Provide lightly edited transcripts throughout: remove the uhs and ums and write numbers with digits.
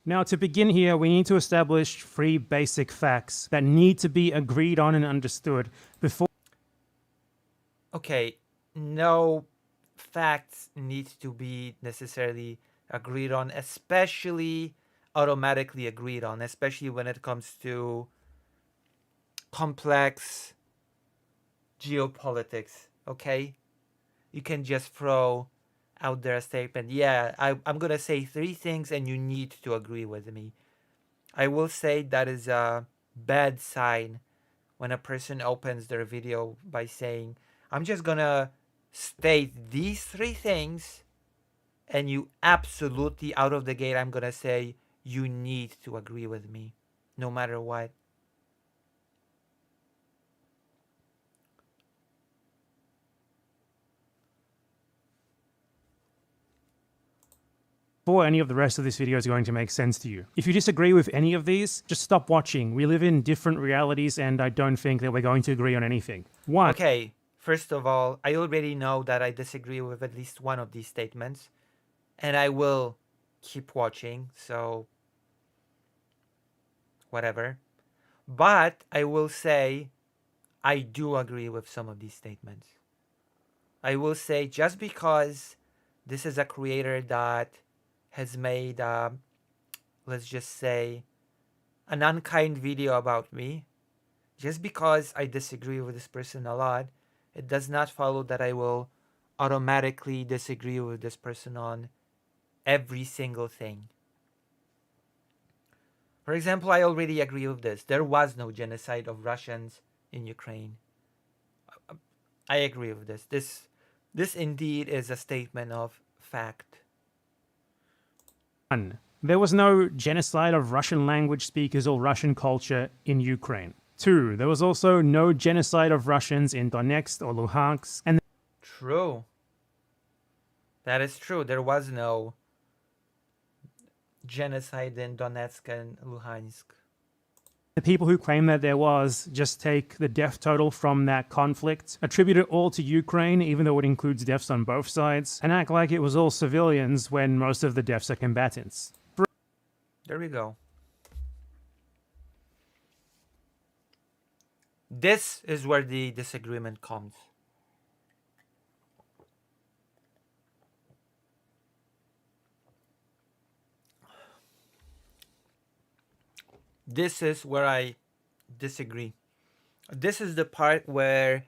Now, to begin here, we need to establish 3 basic facts that need to be agreed on and understood before. Okay, no facts need to be necessarily agreed on, especially automatically agreed on, especially when it comes to complex geopolitics. Okay, you can just throw out there a statement. Yeah, I'm gonna say 3 things and you need to agree with me. I will say that is a bad sign when a person opens their video by saying, I'm just gonna state these 3 things, and you absolutely out of the gate, I'm gonna say, you need to agree with me, no matter what. any of the rest of this video is going to make sense to you. If you disagree with any of these, just stop watching. We live in different realities, and I don't think that we're going to agree on anything. 1. Okay, first of all, I already know that I disagree with at least one of these statements, and I will keep watching, so whatever. But I will say I do agree with some of these statements. I will say just because this is a creator that has made, let's just say, an unkind video about me, just because I disagree with this person a lot, it does not follow that I will automatically disagree with this person on every single thing. For example, I already agree with this. There was no genocide of Russians in Ukraine. I agree with this. This indeed is a statement of fact. 1. There was no genocide of Russian language speakers or Russian culture in Ukraine. 2. There was also no genocide of Russians in Donetsk or Luhansk. And True. That is true. There was no genocide in Donetsk and Luhansk. the people who claim that there was just take the death total from that conflict, attribute it all to Ukraine, even though it includes deaths on both sides, and act like it was all civilians when most of the deaths are combatants. There we go. This is where the disagreement comes. This is where I disagree. This is the part where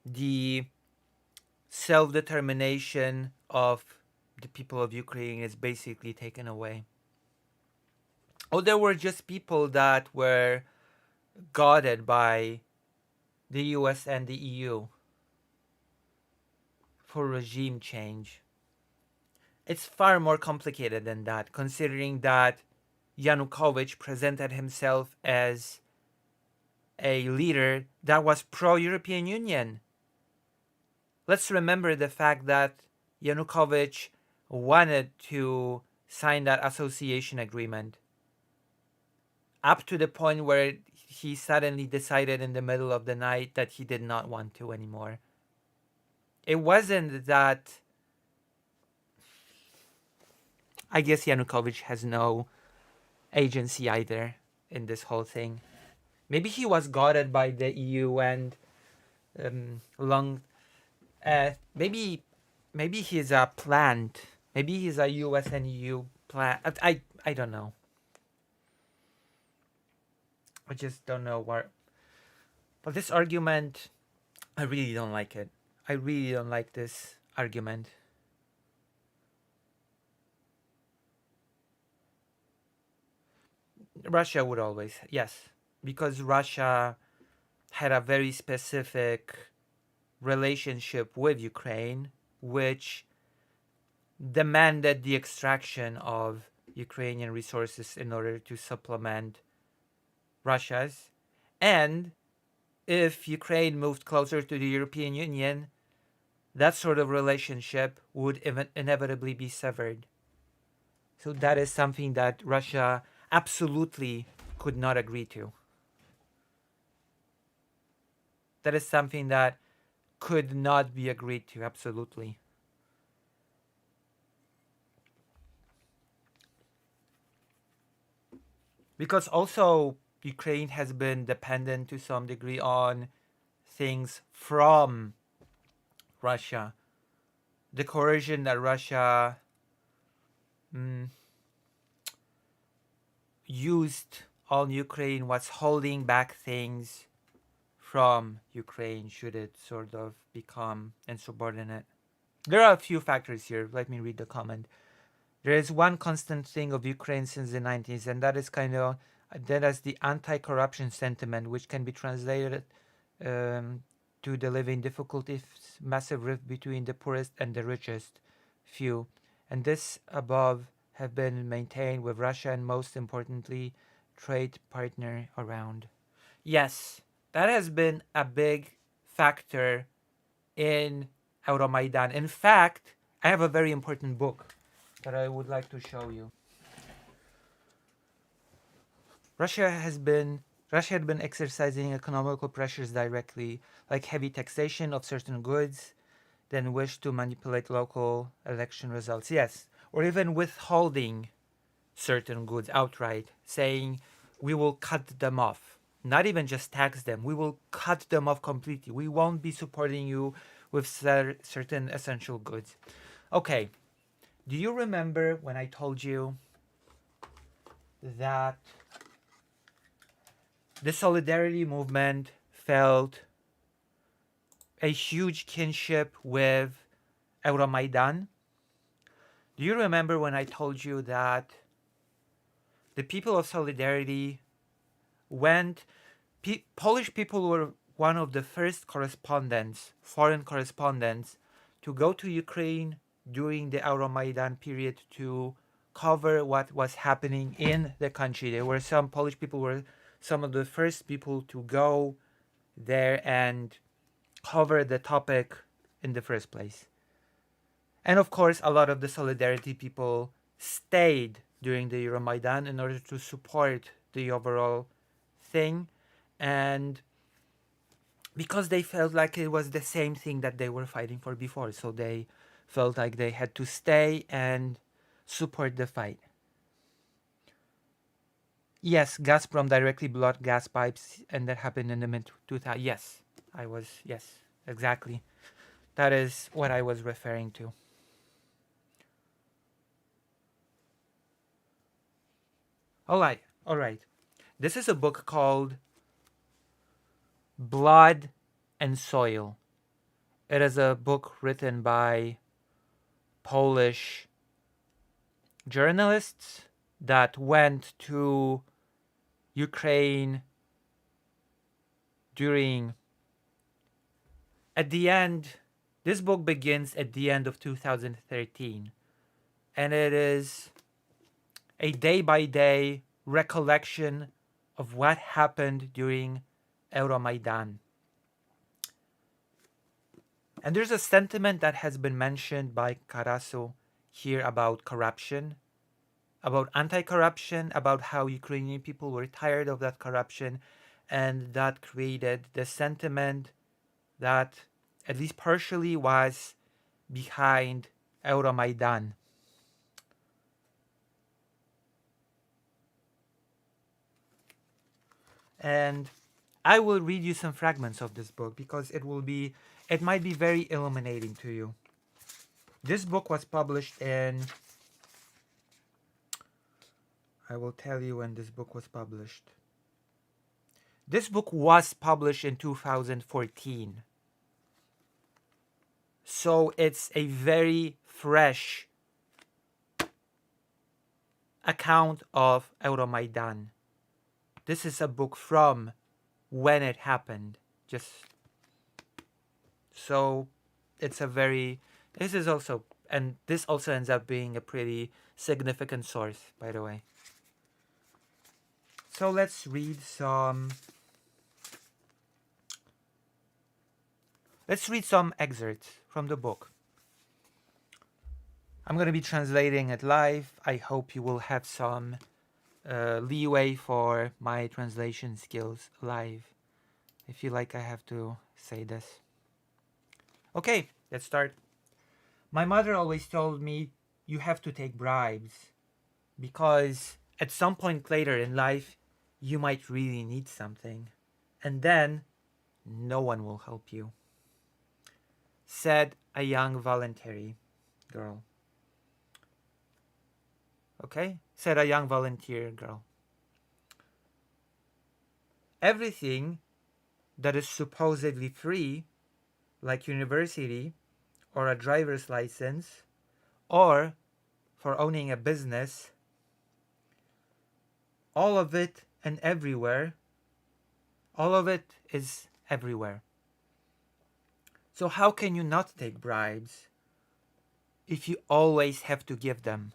the self-determination of the people of Ukraine is basically taken away. Oh, there were just people that were guarded by the US and the EU for regime change. It's far more complicated than that, considering that Yanukovych presented himself as a leader that was pro-European Union. Let's remember the fact that Yanukovych wanted to sign that association agreement, up to the point where he suddenly decided in the middle of the night that he did not want to anymore. It wasn't that... I guess Yanukovych has no agency either in this whole thing. Maybe he was guarded by the EU and maybe he's a plant. Maybe he's a US and EU plant. I don't know. I just don't know what. But this argument, I really don't like it. I really don't like this argument. Russia would always, yes, because Russia had a very specific relationship with Ukraine, which demanded the extraction of Ukrainian resources in order to supplement Russia's. And if Ukraine moved closer to the European Union, that sort of relationship would inevitably be severed. So that is something that Russia absolutely could not agree to. That is something that could not be agreed to, absolutely. because also Ukraine has been dependent to some degree on things from Russia. The coercion that Russia used on Ukraine was holding back things from Ukraine should it sort of become insubordinate. There are a few factors here. Let me read the comment. There is one constant thing of Ukraine since the 90s, and that is the anti-corruption sentiment, which can be translated to the living difficulties, massive rift between the poorest and the richest few, and this above have been maintained with Russia and most importantly, trade partner around. Yes, that has been a big factor in Euromaidan. In fact, I have a very important book that I would like to show you. Russia had been exercising economical pressures directly, like heavy taxation of certain goods, then wished to manipulate local election results. Yes, or even withholding certain goods outright, saying we will cut them off. Not even just tax them, we will cut them off completely. We won't be supporting you with certain essential goods. Okay, do you remember when I told you that the solidarity movement felt a huge kinship with Euromaidan? Do you remember when I told you that the people of Solidarity Polish people were one of the first foreign correspondents, to go to Ukraine during the Euromaidan period to cover what was happening in the country. There were some Polish people were some of the first people to go there and cover the topic in the first place. And of course, a lot of the Solidarity people stayed during the Euromaidan in order to support the overall thing, and because they felt like it was the same thing that they were fighting for before, so they felt like they had to stay and support the fight. Yes, Gazprom directly blocked gas pipes, and that happened in the mid-2000s. Yes, exactly. That is what I was referring to. All right. This is a book called Blood and Soil. It is a book written by Polish journalists that went to Ukraine this book begins at the end of 2013, and it is a day-by-day recollection of what happened during Euromaidan. And there's a sentiment that has been mentioned by Karasu here about corruption, about anti-corruption, about how Ukrainian people were tired of that corruption, and that created the sentiment that at least partially was behind Euromaidan. And I will read you some fragments of this book because it might be very illuminating to you. This book was published in, I will tell you when this book was published. This book was published in 2014. So it's a very fresh account of Euromaidan. This is a book from when it happened. So it's this also ends up being a pretty significant source, by the way. So let's read some excerpts from the book. I'm going to be translating it live. I hope you will have some leeway for my translation skills live. I feel like I have to say this. Okay, let's start. My mother always told me you have to take bribes because at some point later in life you might really need something, and then no one will help you, said a young voluntary girl. Okay? Said a young volunteer girl. Everything that is supposedly free, like university or a driver's license, or for owning a business, all of it and everywhere, all of it is everywhere. So how can you not take bribes if you always have to give them?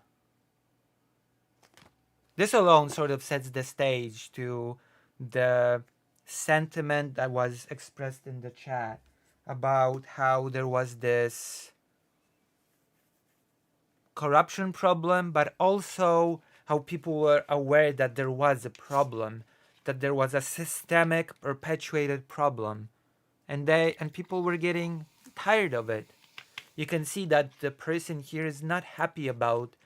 This alone sort of sets the stage to the sentiment that was expressed in the chat about how there was this corruption problem, but also how people were aware that there was a problem, that there was a systemic perpetuated problem, and people were getting tired of it. You can see that the person here is not happy about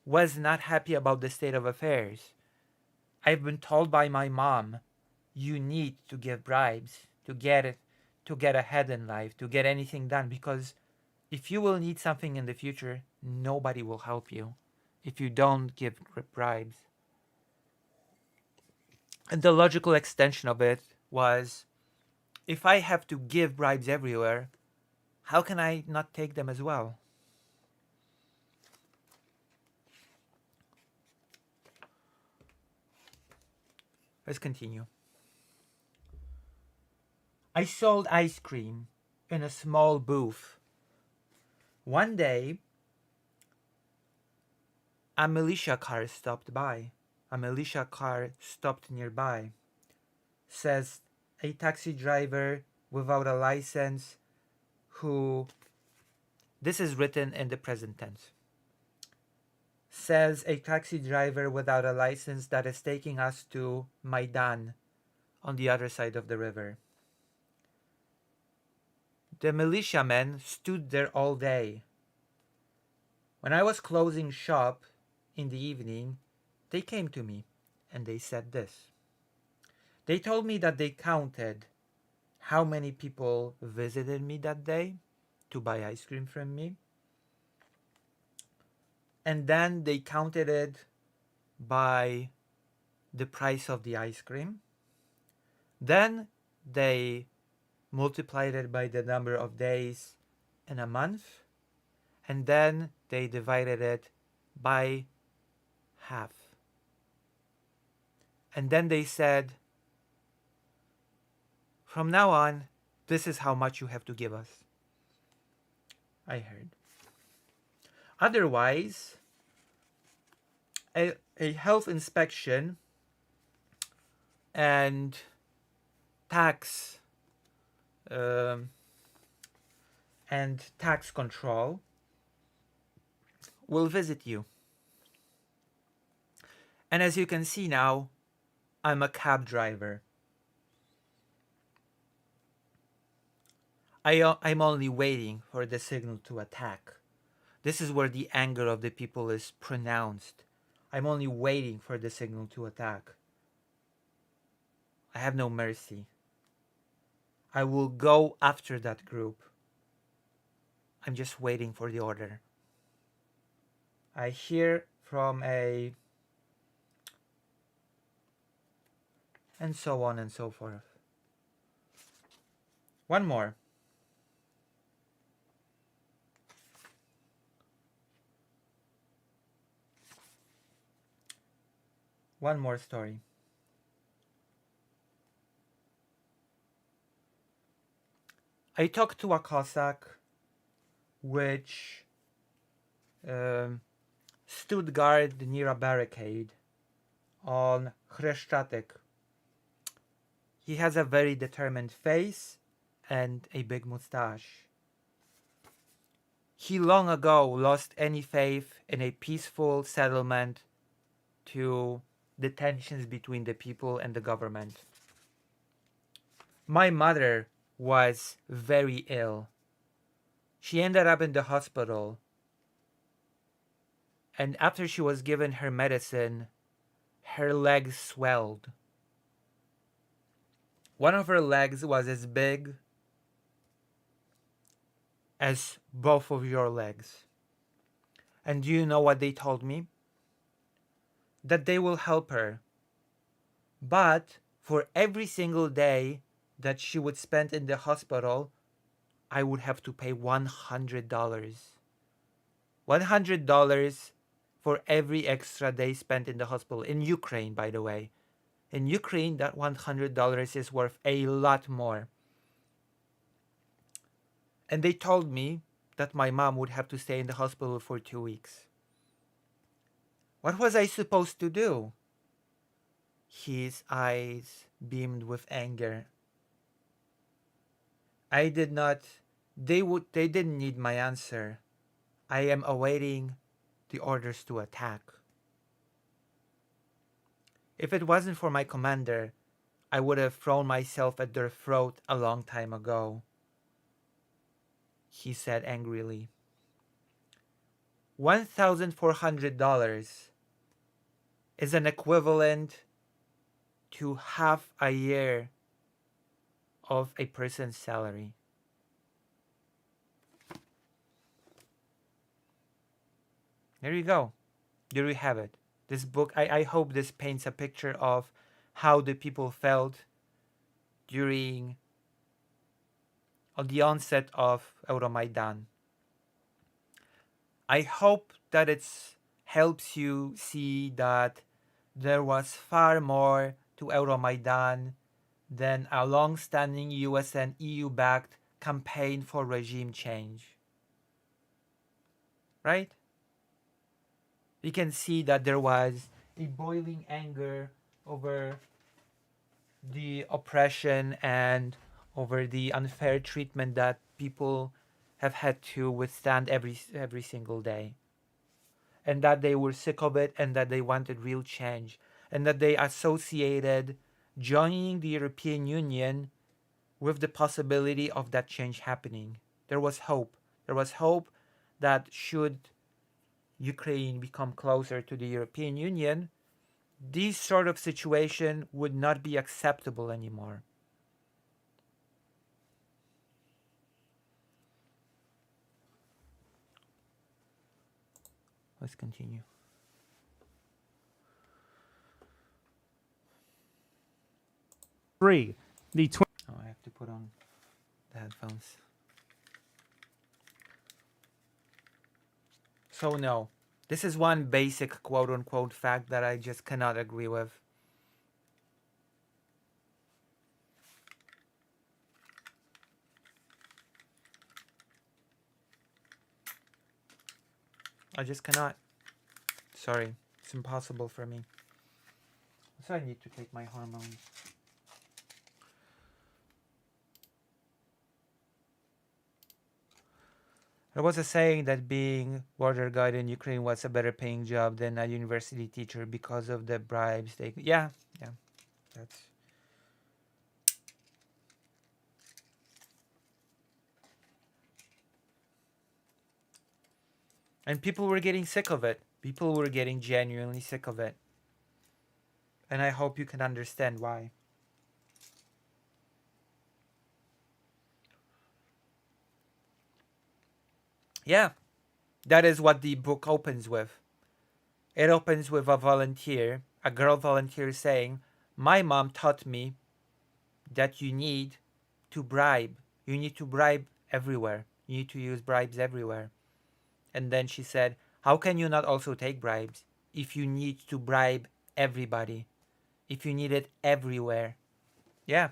was not happy about the state of affairs. I've been told by my mom, you need to give bribes to get it, to get ahead in life, to get anything done, because if you will need something in the future, nobody will help you if you don't give bribes. And the logical extension of it was, if I have to give bribes everywhere, how can I not take them as well? Let's continue. I sold ice cream in a small booth. One day, a militia car stopped by. A militia car stopped nearby, says a taxi driver without a license who, this is written in the present tense, says a taxi driver without a license that is taking us to Maidan on the other side of the river. The militiamen stood there all day. When I was closing shop in the evening, they came to me and they said this. They told me that they counted how many people visited me that day to buy ice cream from me. And then they counted it by the price of the ice cream. Then they multiplied it by the number of days in a month. And then they divided it by half. And then they said, from now on, this is how much you have to give us. I heard. Otherwise, a health inspection and tax control will visit you. And as you can see now, I'm a cab driver. I'm only waiting for the signal to attack. This is where the anger of the people is pronounced. I'm only waiting for the signal to attack. I have no mercy. I will go after that group. I'm just waiting for the order. I hear from a... and so on and so forth. One more. One more story. I talked to a Cossack which stood guard near a barricade on Chreszczatek. He has a very determined face and a big mustache. He long ago lost any faith in a peaceful settlement to the tensions between the people and the government. My mother was very ill. She ended up in the hospital, and after she was given her medicine, her legs swelled One of her legs was as big as both of your legs. And do you know what they told me? That they will help her. But for every single day that she would spend in the hospital, I would have to pay $100. $100 for every extra day spent in the hospital. In Ukraine, by the way. In Ukraine, that $100 is worth a lot more. And they told me that my mom would have to stay in the hospital for 2 weeks. What was I supposed to do? His eyes beamed with anger. I did not. They didn't need my answer. I am awaiting the orders to attack. If it wasn't for my commander, I would have thrown myself at their throat a long time ago. He said angrily. $1,400 is an equivalent to half a year of a person's salary. There you go. There you have it. This book, I hope this paints a picture of how the people felt during the onset of Euromaidan. I hope that it helps you see that there was far more to Euromaidan than a long-standing US and EU-backed campaign for regime change. Right? You can see that there was a boiling anger over the oppression and over the unfair treatment that people have had to withstand every single day. And that they were sick of it and that they wanted real change. And that they associated joining the European Union with the possibility of that change happening. There was hope. There was hope that should Ukraine become closer to the European Union, this sort of situation would not be acceptable anymore. Let's continue. The Oh, I have to put on the headphones. So no, this is one basic quote-unquote fact that I just cannot agree with. I just cannot. Sorry, it's impossible for me. So I need to take my hormones. There was a saying that being border guide in Ukraine was a better paying job than a university teacher because of the bribes they... Yeah, that's... And people were getting sick of it. People were getting genuinely sick of it. And I hope you can understand why. Yeah, that is what the book opens with. It opens with a volunteer, a girl volunteer saying, my mom taught me that you need to bribe. You need to bribe everywhere. You need to use bribes everywhere. And then she said, how can you not also take bribes if you need to bribe everybody? If you need it everywhere? Yeah.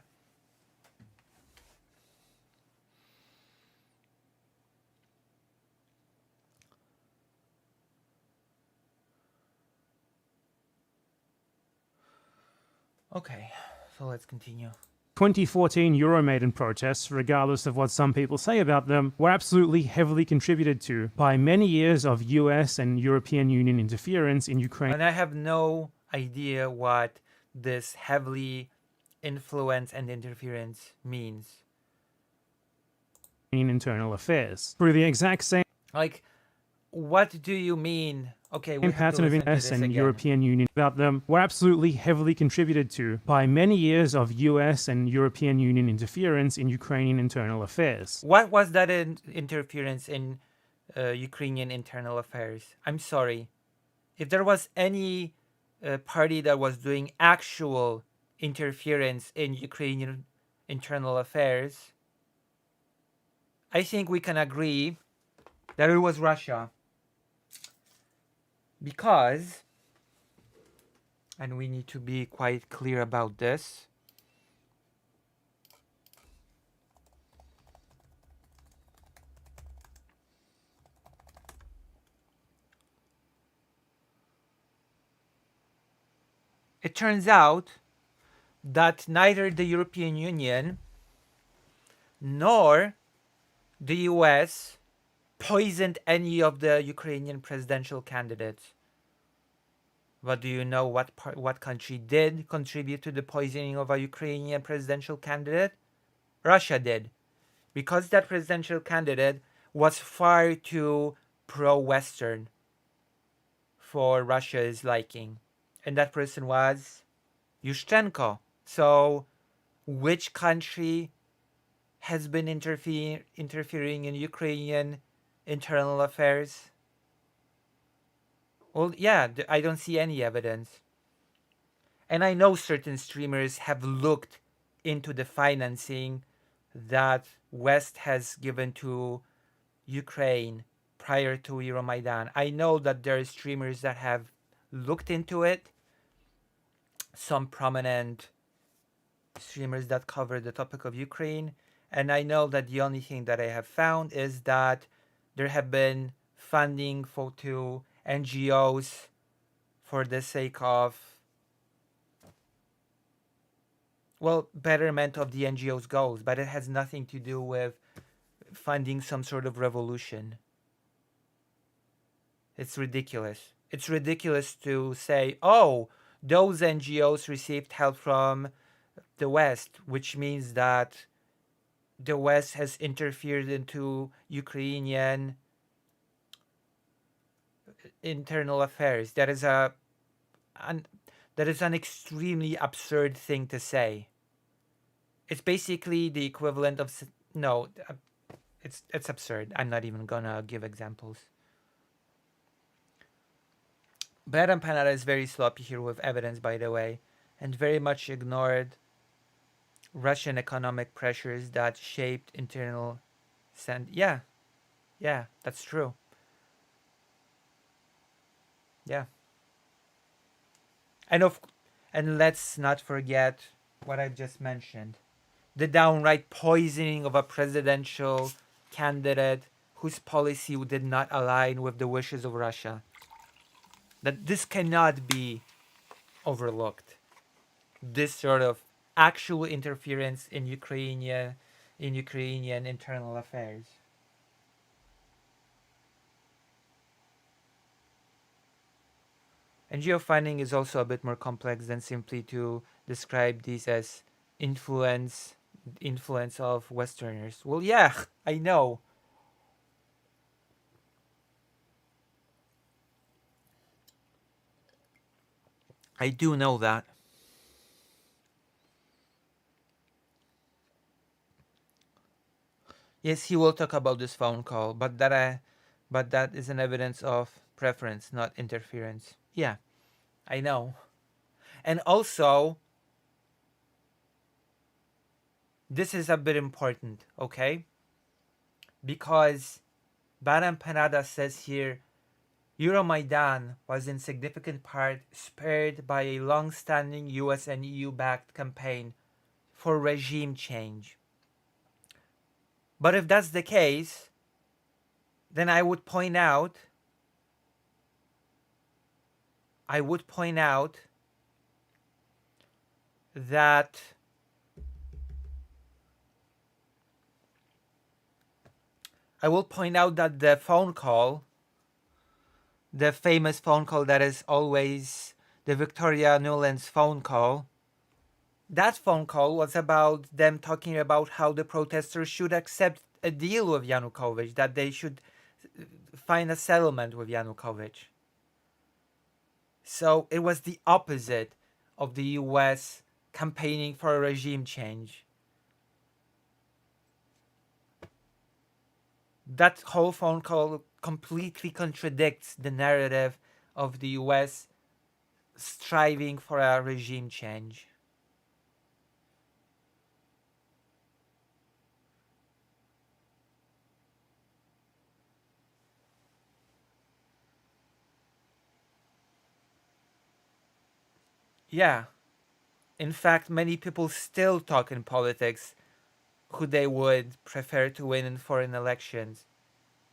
Okay, so let's continue. 2014 Euromaidan protests, regardless of what some people say about them, were absolutely heavily contributed to by many years of US and European Union interference in Ukraine. And I have no idea what this heavily influence and interference means. In internal affairs. Through the exact same... Like, what do you mean Okay, we have to pattern of listen to US this and again. European Union about them were absolutely heavily contributed to by many years of US and European Union interference in Ukrainian internal affairs. What was that interference in Ukrainian internal affairs? I'm sorry. If there was any party that was doing actual interference in Ukrainian internal affairs, I think we can agree that it was Russia. Because, and we need to be quite clear about this, it turns out that neither the European Union nor the US poisoned any of the Ukrainian presidential candidates. But do you know what country did contribute to the poisoning of a Ukrainian presidential candidate? Russia did. Because that presidential candidate was far too pro-Western for Russia's liking. And that person was Yushchenko. So which country has been interfering in Ukrainian internal affairs? Well, yeah, I don't see any evidence. And I know certain streamers have looked into the financing that West has given to Ukraine prior to Euromaidan. I know that there are streamers that have looked into it. Some prominent streamers that cover the topic of Ukraine. And I know that the only thing that I have found is that there have been funding to NGOs for the sake of, well, betterment of the NGO's goals, but it has nothing to do with funding some sort of revolution. It's ridiculous. It's ridiculous to say, oh, those NGOs received help from the West, which means that the West has interfered into Ukrainian internal affairs. That is an extremely absurd thing to say. It's basically the equivalent of no. It's absurd. I'm not even gonna give examples. BadEmpanada is very sloppy here with evidence, by the way, and very much ignored Russian economic pressures that shaped internal yeah, that's true. Yeah. And let's not forget what I've just mentioned. The downright poisoning of a presidential candidate whose policy did not align with the wishes of Russia. That this cannot be overlooked. This sort of actual interference in Ukrainian internal affairs. And geofinding is also a bit more complex than simply to describe these as influence of Westerners. Well, yeah, I know. I do know that. Yes, he will talk about this phone call, but that is an evidence of preference, not interference. Yeah, I know. And also, this is a bit important, okay? Because BadEmpanada says here, Euromaidan was in significant part spurred by a long-standing US and EU-backed campaign for regime change. But if that's the case, then I would point out that the phone call, the famous phone call that is always the Victoria Nuland's phone call, that phone call was about them talking about how the protesters should accept a deal with Yanukovych, that they should find a settlement with Yanukovych. So it was the opposite of the US campaigning for a regime change. That whole phone call completely contradicts the narrative of the US striving for a regime change. Yeah. In fact, many people still talk in politics who they would prefer to win in foreign elections.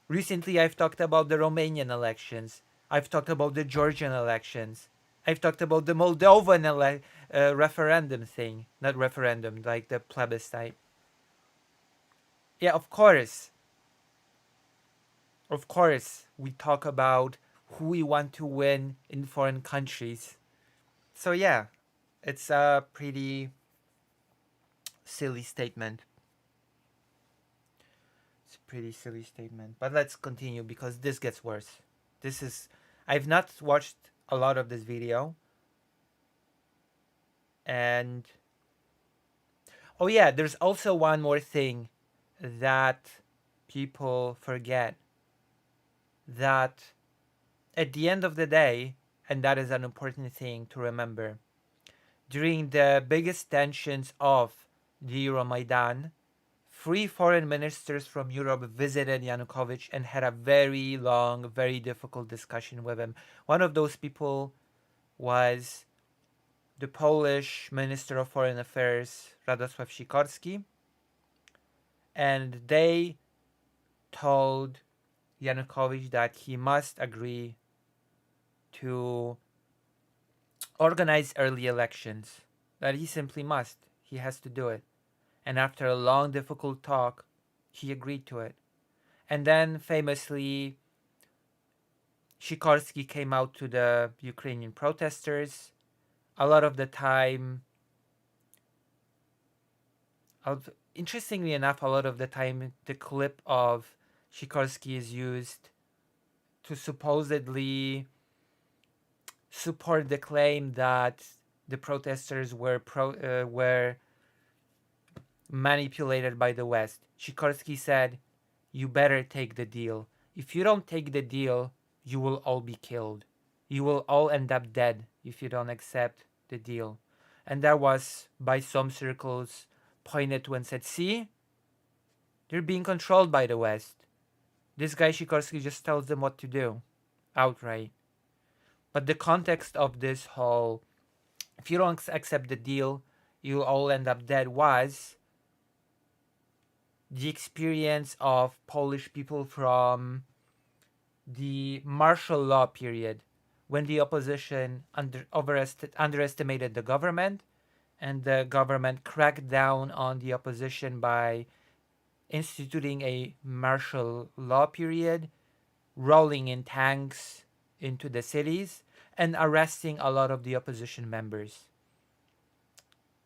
Recently, I've talked about the Romanian elections. I've talked about the Georgian elections. I've talked about the Moldovan referendum thing. Not referendum, like the plebiscite. Yeah, of course. Of course, we talk about who we want to win in foreign countries. So, yeah, it's a pretty silly statement. It's a pretty silly statement. But let's continue because this gets worse. This is. I've not watched a lot of this video. And. Oh, yeah, there's also one more thing that people forget. That at the end of the day, and that is an important thing to remember, during the biggest tensions of the Euromaidan, three foreign ministers from Europe visited Yanukovych and had a very long, very difficult discussion with him. One of those people was the Polish Minister of Foreign Affairs, Radosław Sikorski, and they told Yanukovych that he must agree to organize early elections. That he simply must. He has to do it. And after a long, difficult talk, he agreed to it. And then, famously, Sikorski came out to the Ukrainian protesters. A lot of the time, interestingly enough, a lot of the time, the clip of Sikorski is used to supposedly support the claim that the protesters were manipulated by the West. Sikorski said, "You better take the deal. If you don't take the deal, you will all be killed. You will all end up dead if you don't accept the deal." And that was, by some circles, pointed to and said, "See, they're being controlled by the West." This guy Sikorski just tells them what to do, outright. But the context of this whole, if you don't accept the deal, you'll all end up dead, was the experience of Polish people from the martial law period, when the opposition underestimated the government, and the government cracked down on the opposition by instituting a martial law period, rolling in tanks into the cities, and arresting a lot of the opposition members.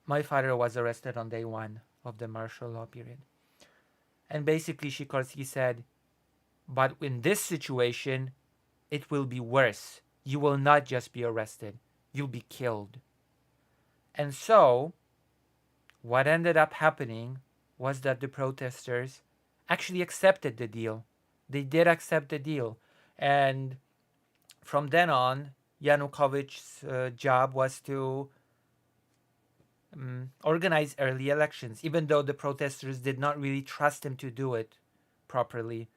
My father was arrested on day one of the martial law period. And basically, Sikorski said, but in this situation, it will be worse. You will not just be arrested, you'll be killed. And so, what ended up happening was that the protesters actually accepted the deal. They did accept the deal. And from then on, Yanukovych's job was to organize early elections, even though the protesters did not really trust him to do it properly.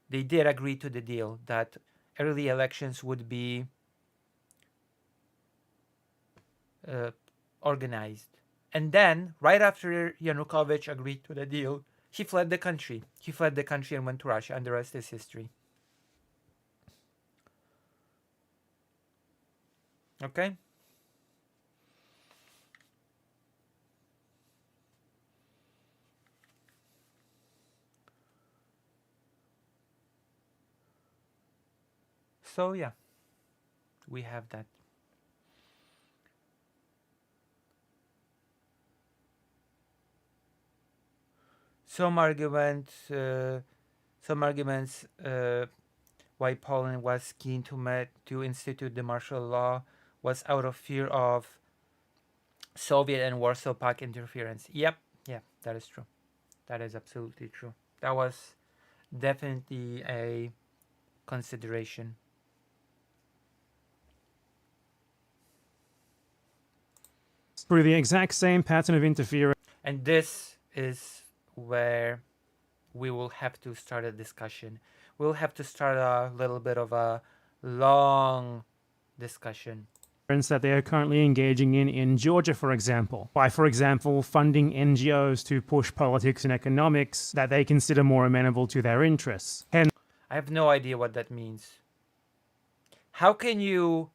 They did agree to the deal that early elections would be organized. And then, right after Yanukovych agreed to the deal, he fled the country. He fled the country and went to Russia, and the rest is history. Okay? So, yeah, we have that. Some arguments why Poland was keen to institute the martial law was out of fear of Soviet and Warsaw Pact interference. Yep, yeah, that is true. That is absolutely true. That was definitely a consideration. Through the exact same pattern of interference. And this is where we will have to start a discussion. We'll have to start a little bit of a long discussion. That they are currently engaging in Georgia, for example, by, for example, funding NGOs to push politics and economics that they consider more amenable to their interests. Hence, I have no idea what that means. How can you...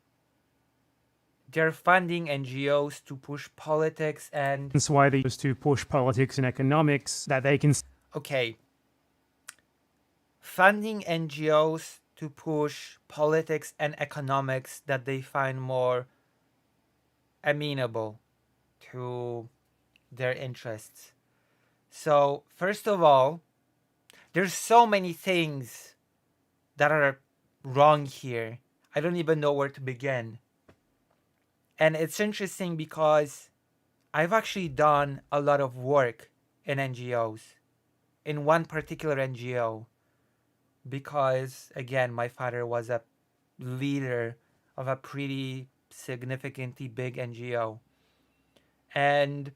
They're funding NGOs to push politics and... that's why they use to push politics and economics that they can... Okay. Funding NGOs to push politics and economics that they find more amenable to their interests. So, first of all, there's so many things that are wrong here. I don't even know where to begin. And it's interesting because I've actually done a lot of work in NGOs, in one particular NGO, because, again, my father was a leader of a pretty significantly big NGO. And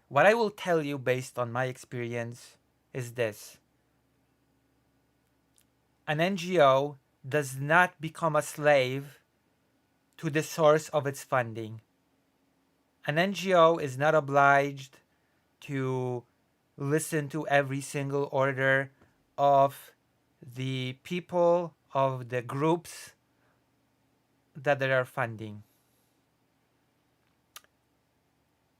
what I will tell you based on my experience is this. An NGO does not become a slave to the source of its funding. An NGO is not obliged to listen to every single order of the people, of the groups that they are funding.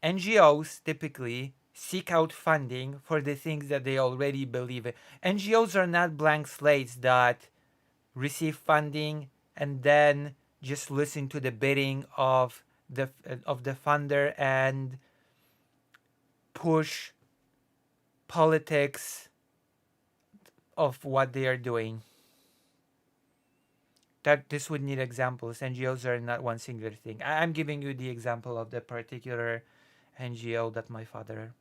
NGOs typically seek out funding for the things that they already believe in. NGOs are not blank slates that receive funding and then just listen to the bidding of the funder and push politics of what they are doing. That this would need examples. NGOs are not one singular thing. I'm giving you the example of the particular NGO that my father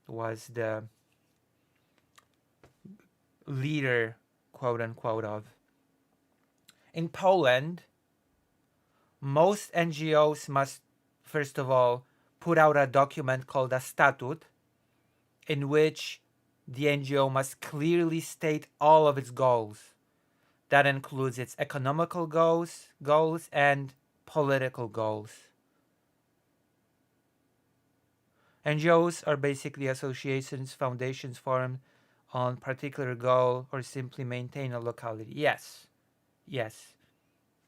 was the leader, quote unquote, of. In Poland, most NGOs must, first of all, put out a document called a statute, in which the NGO must clearly state all of its goals. That includes its economical goals and political goals. NGOs are basically associations, foundations formed on particular goal or simply maintain a locality. Yes,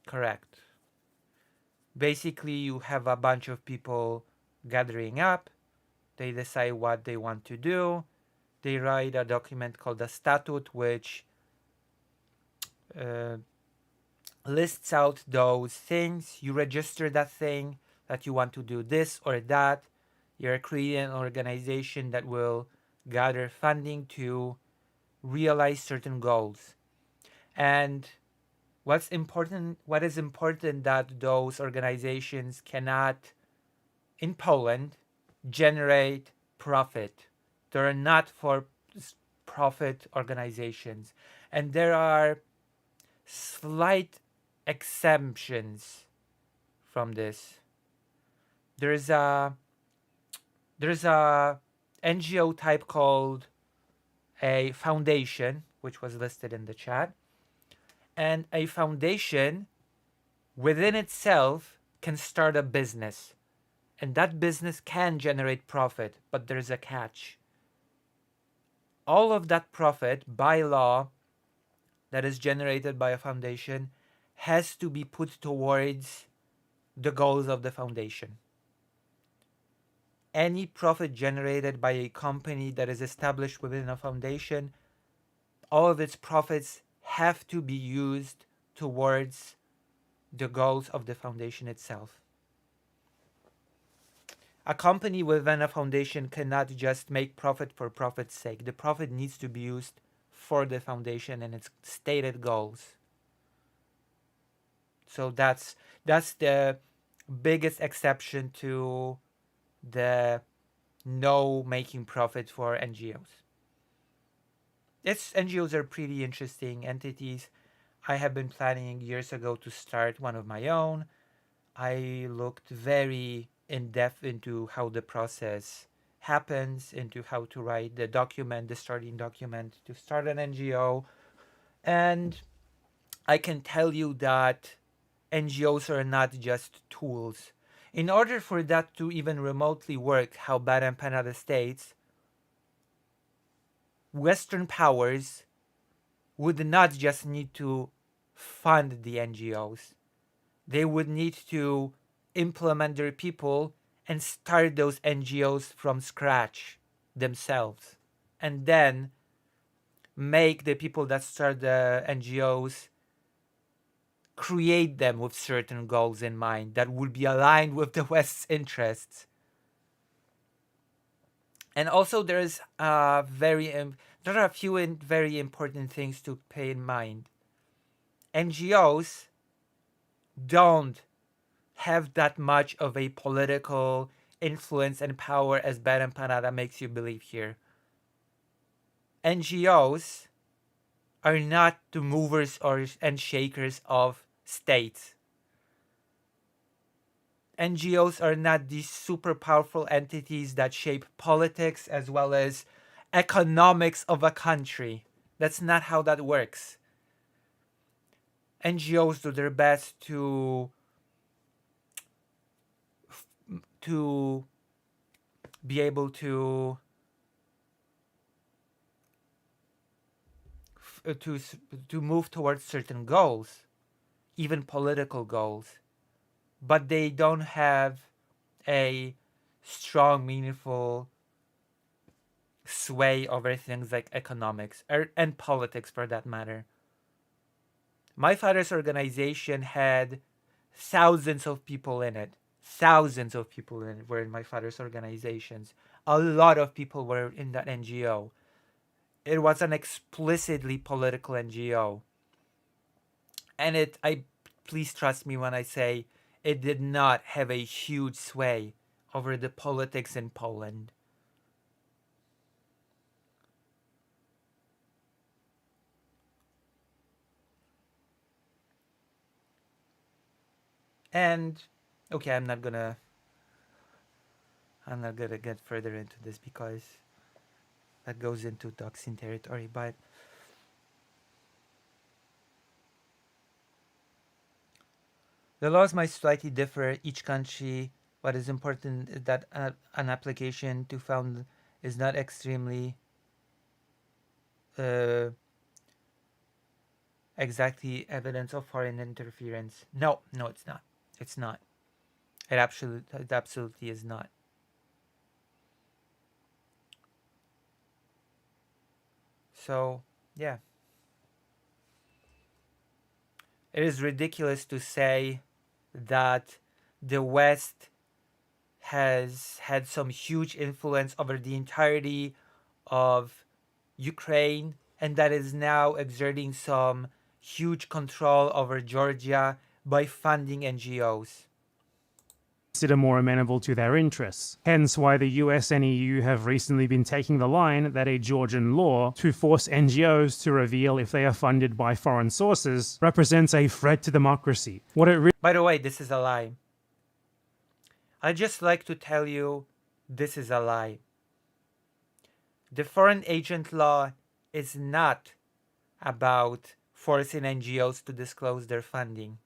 correct. Basically, you have a bunch of people gathering up. They decide what they want to do. They write a document called a statute, which lists out those things. You register that thing, that you want to do this or that. You're creating an organization that will gather funding to realize certain goals. And what is important that those organizations cannot, in Poland, generate profit. They're not for profit organizations. And there are slight exemptions from this. There's a NGO type called a foundation, which was listed in the chat. And a foundation within itself can start a business. And that business can generate profit, but there's a catch. All of that profit, by law, that is generated by a foundation has to be put towards the goals of the foundation. Any profit generated by a company that is established within a foundation, all of its profits have to be used towards the goals of the foundation itself. A company within a foundation cannot just make profit for profit's sake. The profit needs to be used for the foundation and its stated goals. So that's the biggest exception to the no making profit for NGOs. NGOs are pretty interesting entities. I have been planning years ago to start one of my own. I looked very in depth into how the process happens, into how to write the document, the starting document to start an NGO. And I can tell you that NGOs are not just tools. In order for that to even remotely work, how BadEmpanada states, Western powers would not just need to fund the NGOs. They would need to implement their people and start those NGOs from scratch themselves. And then make the people that start the NGOs create them with certain goals in mind that would be aligned with the West's interests. And also there are a few very important things to pay in mind. NGOs don't have that much of a political influence and power as BadEmpanada makes you believe here. NGOs are not the movers and shakers of states. NGOs are not these super powerful entities that shape politics as well as economics of a country. That's not how that works. NGOs do their best to be able to move towards certain goals, even political goals, but they don't have a strong, meaningful sway over things like economics and politics for that matter. My father's organization had thousands of people in it. Thousands of people were in my father's organizations. A lot of people were in that NGO. It was an explicitly political NGO. And please trust me when I say it did not have a huge sway over the politics in Poland. And okay, I'm not gonna get further into this because that goes into toxin territory, but the laws might slightly differ each country. What is important is that an application to found is not extremely exactly evidence of foreign interference. No, it's not. It's not. It absolutely is not. So, yeah. It is ridiculous to say that the West has had some huge influence over the entirety of Ukraine and that is now exerting some huge control over Georgia by funding NGOs. Consider more amenable to their interests. Hence why the US and EU have recently been taking the line that a Georgian law to force NGOs to reveal if they are funded by foreign sources represents a threat to democracy. By the way, this is a lie. I'd just like to tell you this is a lie. The foreign agent law is not about forcing NGOs to disclose their funding.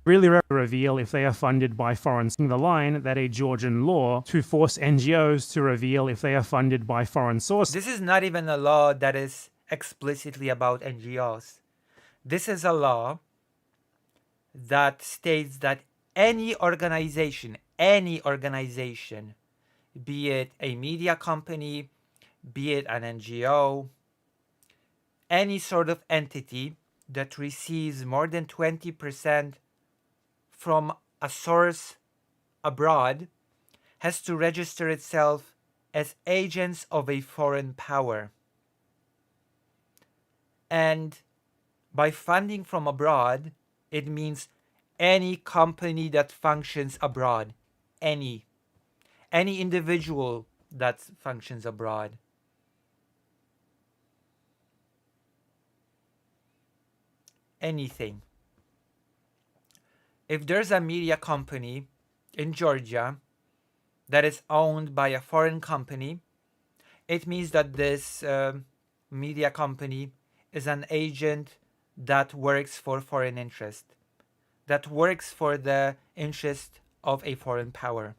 Really reveal if they are funded by foreign the line that a Georgian law to force NGOs to reveal if they are funded by foreign sources. This is not even a law that is explicitly about NGOs. This is a law that states that any organization, be it a media company, be it an NGO, any sort of entity that receives more than 20% from a source abroad has to register itself as agents of a foreign power. And by funding from abroad, it means any company that functions abroad, any individual that functions abroad. Anything. If there's a media company in Georgia that is owned by a foreign company, it means that this media company is an agent that works for foreign interest, that works for the interest of a foreign power.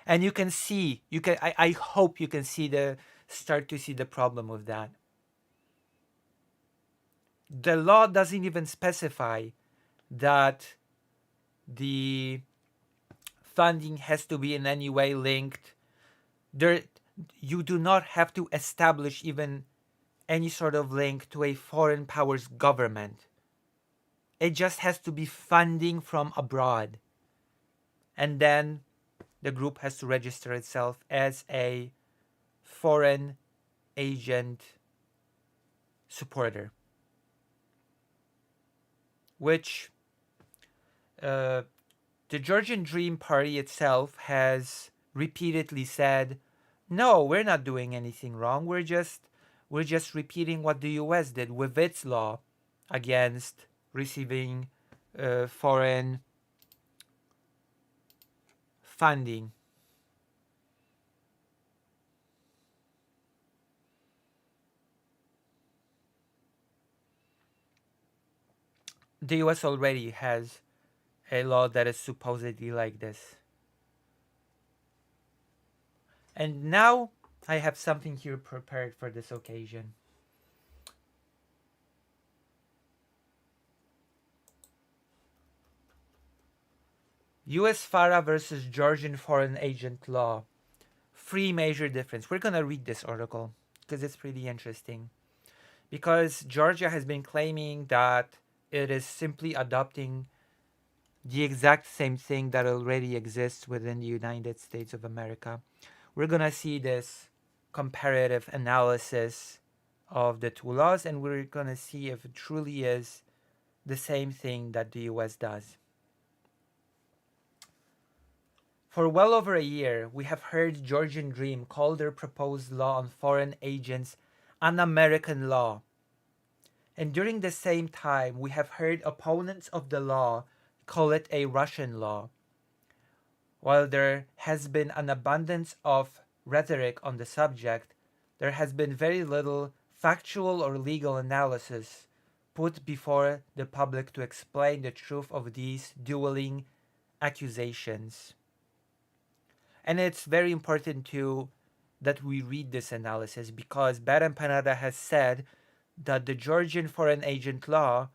And you can see, I hope you can start to see the problem with that. The law doesn't even specify that the funding has to be in any way linked. You do not have to establish even any sort of link to a foreign power's government. It just has to be funding from abroad. And then the group has to register itself as a foreign agent supporter, which the Georgian Dream Party itself has repeatedly said, no, we're not doing anything wrong. We're just repeating what the US did with its law against receiving foreign funding. The US already has a law that is supposedly like this. And now I have something here prepared for this occasion. US FARA versus Georgian Foreign Agent Law. Three major difference. We're going to read this article because it's pretty interesting. Because Georgia has been claiming that it is simply adopting the exact same thing that already exists within the United States of America. We're going to see this comparative analysis of the two laws, and we're going to see if it truly is the same thing that the US does. For well over a year, we have heard Georgian Dream call their proposed law on foreign agents an American law. And during the same time, we have heard opponents of the law call it a Russian law. While there has been an abundance of rhetoric on the subject, there has been very little factual or legal analysis put before the public to explain the truth of these dueling accusations. And it's very important that we read this analysis because BadEmpanada has said that the Georgian Foreign Agent Law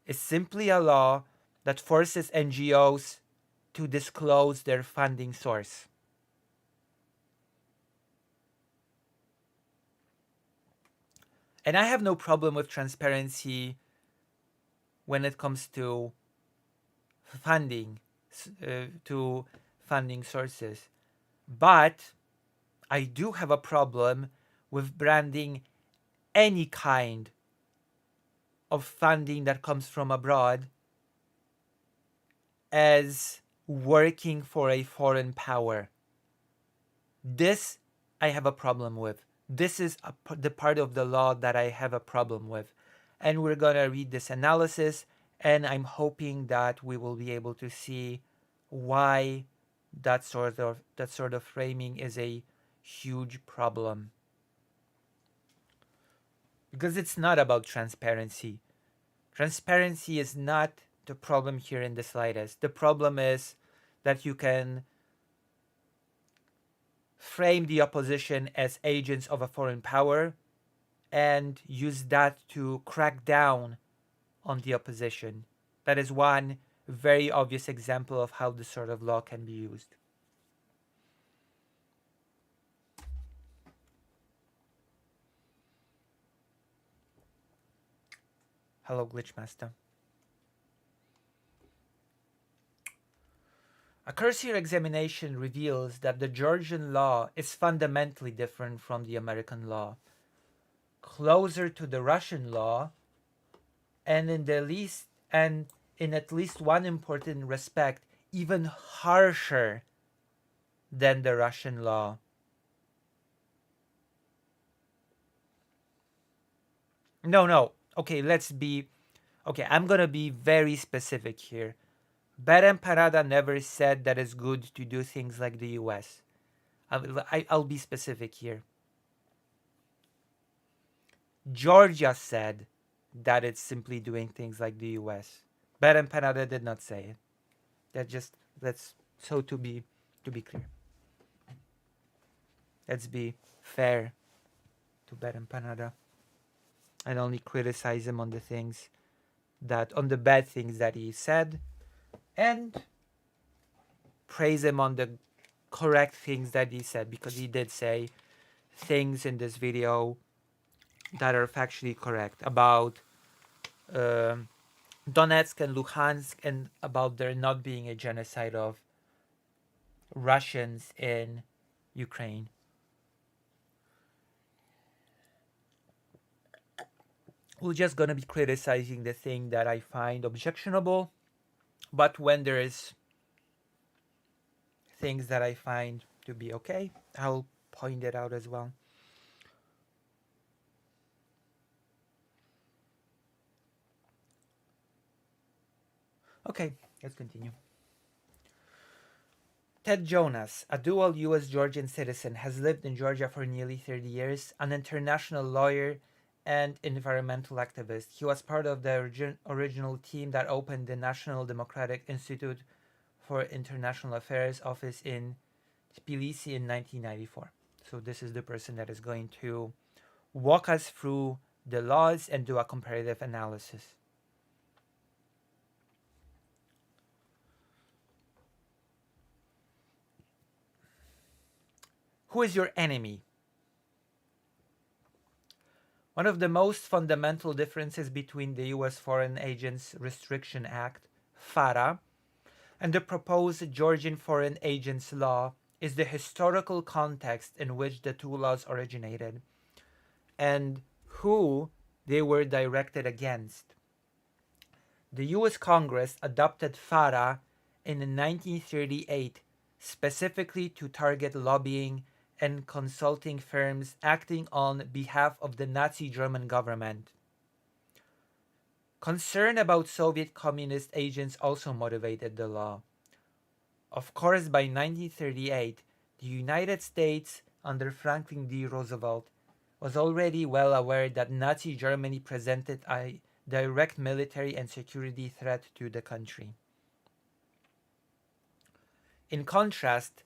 is simply a law that forces NGOs to disclose their funding source. And I have no problem with transparency when it comes to funding, to funding sources. But I do have a problem with branding any kind of funding that comes from abroad as working for a foreign power. This I have a problem with. This is the part of the law that I have a problem with. And we're going to read this analysis, and I'm hoping that we will be able to see why that sort of framing is a huge problem. Because it's not about transparency. Transparency is not the problem here in the slightest. The problem is that you can frame the opposition as agents of a foreign power and use that to crack down on the opposition. That is one very obvious example of how this sort of law can be used. Hello, Glitchmaster. A cursory examination reveals that the Georgian law is fundamentally different from the American law. closer to the Russian law, and in at least one important respect, even harsher than the Russian law. No. Okay, I'm gonna be very specific here. BadEmpanada never said that it's good to do things like the US. I'll be specific here. Georgia said that it's simply doing things like the US. BadEmpanada did not say it. That's so to be clear. Let's be fair to BadEmpanada and only criticize him on the bad things that he said, and praise him on the correct things that he said, because he did say things in this video that are factually correct about Donetsk and Luhansk, and about there not being a genocide of Russians in Ukraine. We're just gonna be criticizing the thing that I find objectionable, but when there is things that I find to be okay, I'll point it out as well. Okay, let's continue. Ted Jonas, a dual US-Georgian citizen, has lived in Georgia for nearly 30 years, an international lawyer and environmental activist. He was part of the original team that opened the National Democratic Institute for International Affairs office in Tbilisi in 1994. So this is the person that is going to walk us through the laws and do a comparative analysis. Who is your enemy? One of the most fundamental differences between the US Foreign Agents Restriction Act, FARA, and the proposed Georgian Foreign Agents Law is the historical context in which the two laws originated and who they were directed against. The US Congress adopted FARA in 1938 specifically to target lobbying and consulting firms acting on behalf of the Nazi German government. Concern about Soviet communist agents also motivated the law. Of course, by 1938, the United States, under Franklin D. Roosevelt, was already well aware that Nazi Germany presented a direct military and security threat to the country. In contrast,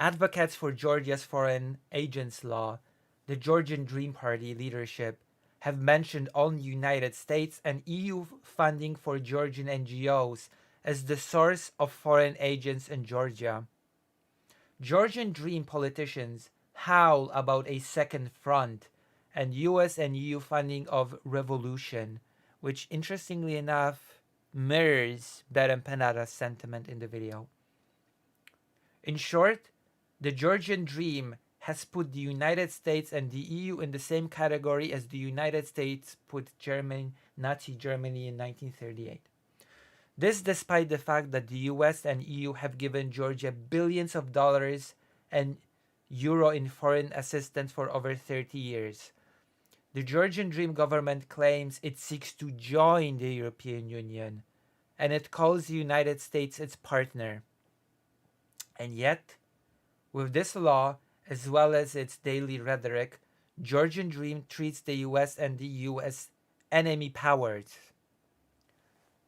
advocates for Georgia's foreign agents law, the Georgian Dream Party leadership, have mentioned only United States and EU funding for Georgian NGOs as the source of foreign agents in Georgia. Georgian Dream politicians howl about a second front and US and EU funding of revolution, which interestingly enough mirrors BadEmpanada's sentiment in the video. In short, the Georgian Dream has put the United States and the EU in the same category as the United States put Nazi Germany in 1938. This despite the fact that the US and EU have given Georgia billions of dollars and euro in foreign assistance for over 30 years. The Georgian Dream government claims it seeks to join the European Union, and it calls the United States its partner. And yet, with this law, as well as its daily rhetoric, Georgian Dream treats the US and the EU as enemy powers.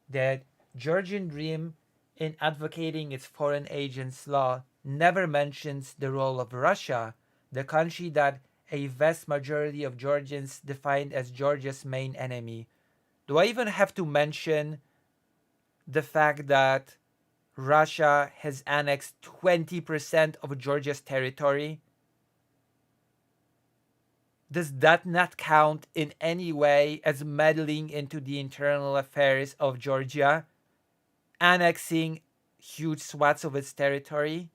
The Georgian Dream, in advocating its foreign agents law, never mentions the role of Russia, the country that a vast majority of Georgians defined as Georgia's main enemy. Do I even have to mention the fact that Russia has annexed 20% of Georgia's territory? Does that not count in any way as meddling into the internal affairs of Georgia, annexing huge swaths of its territory?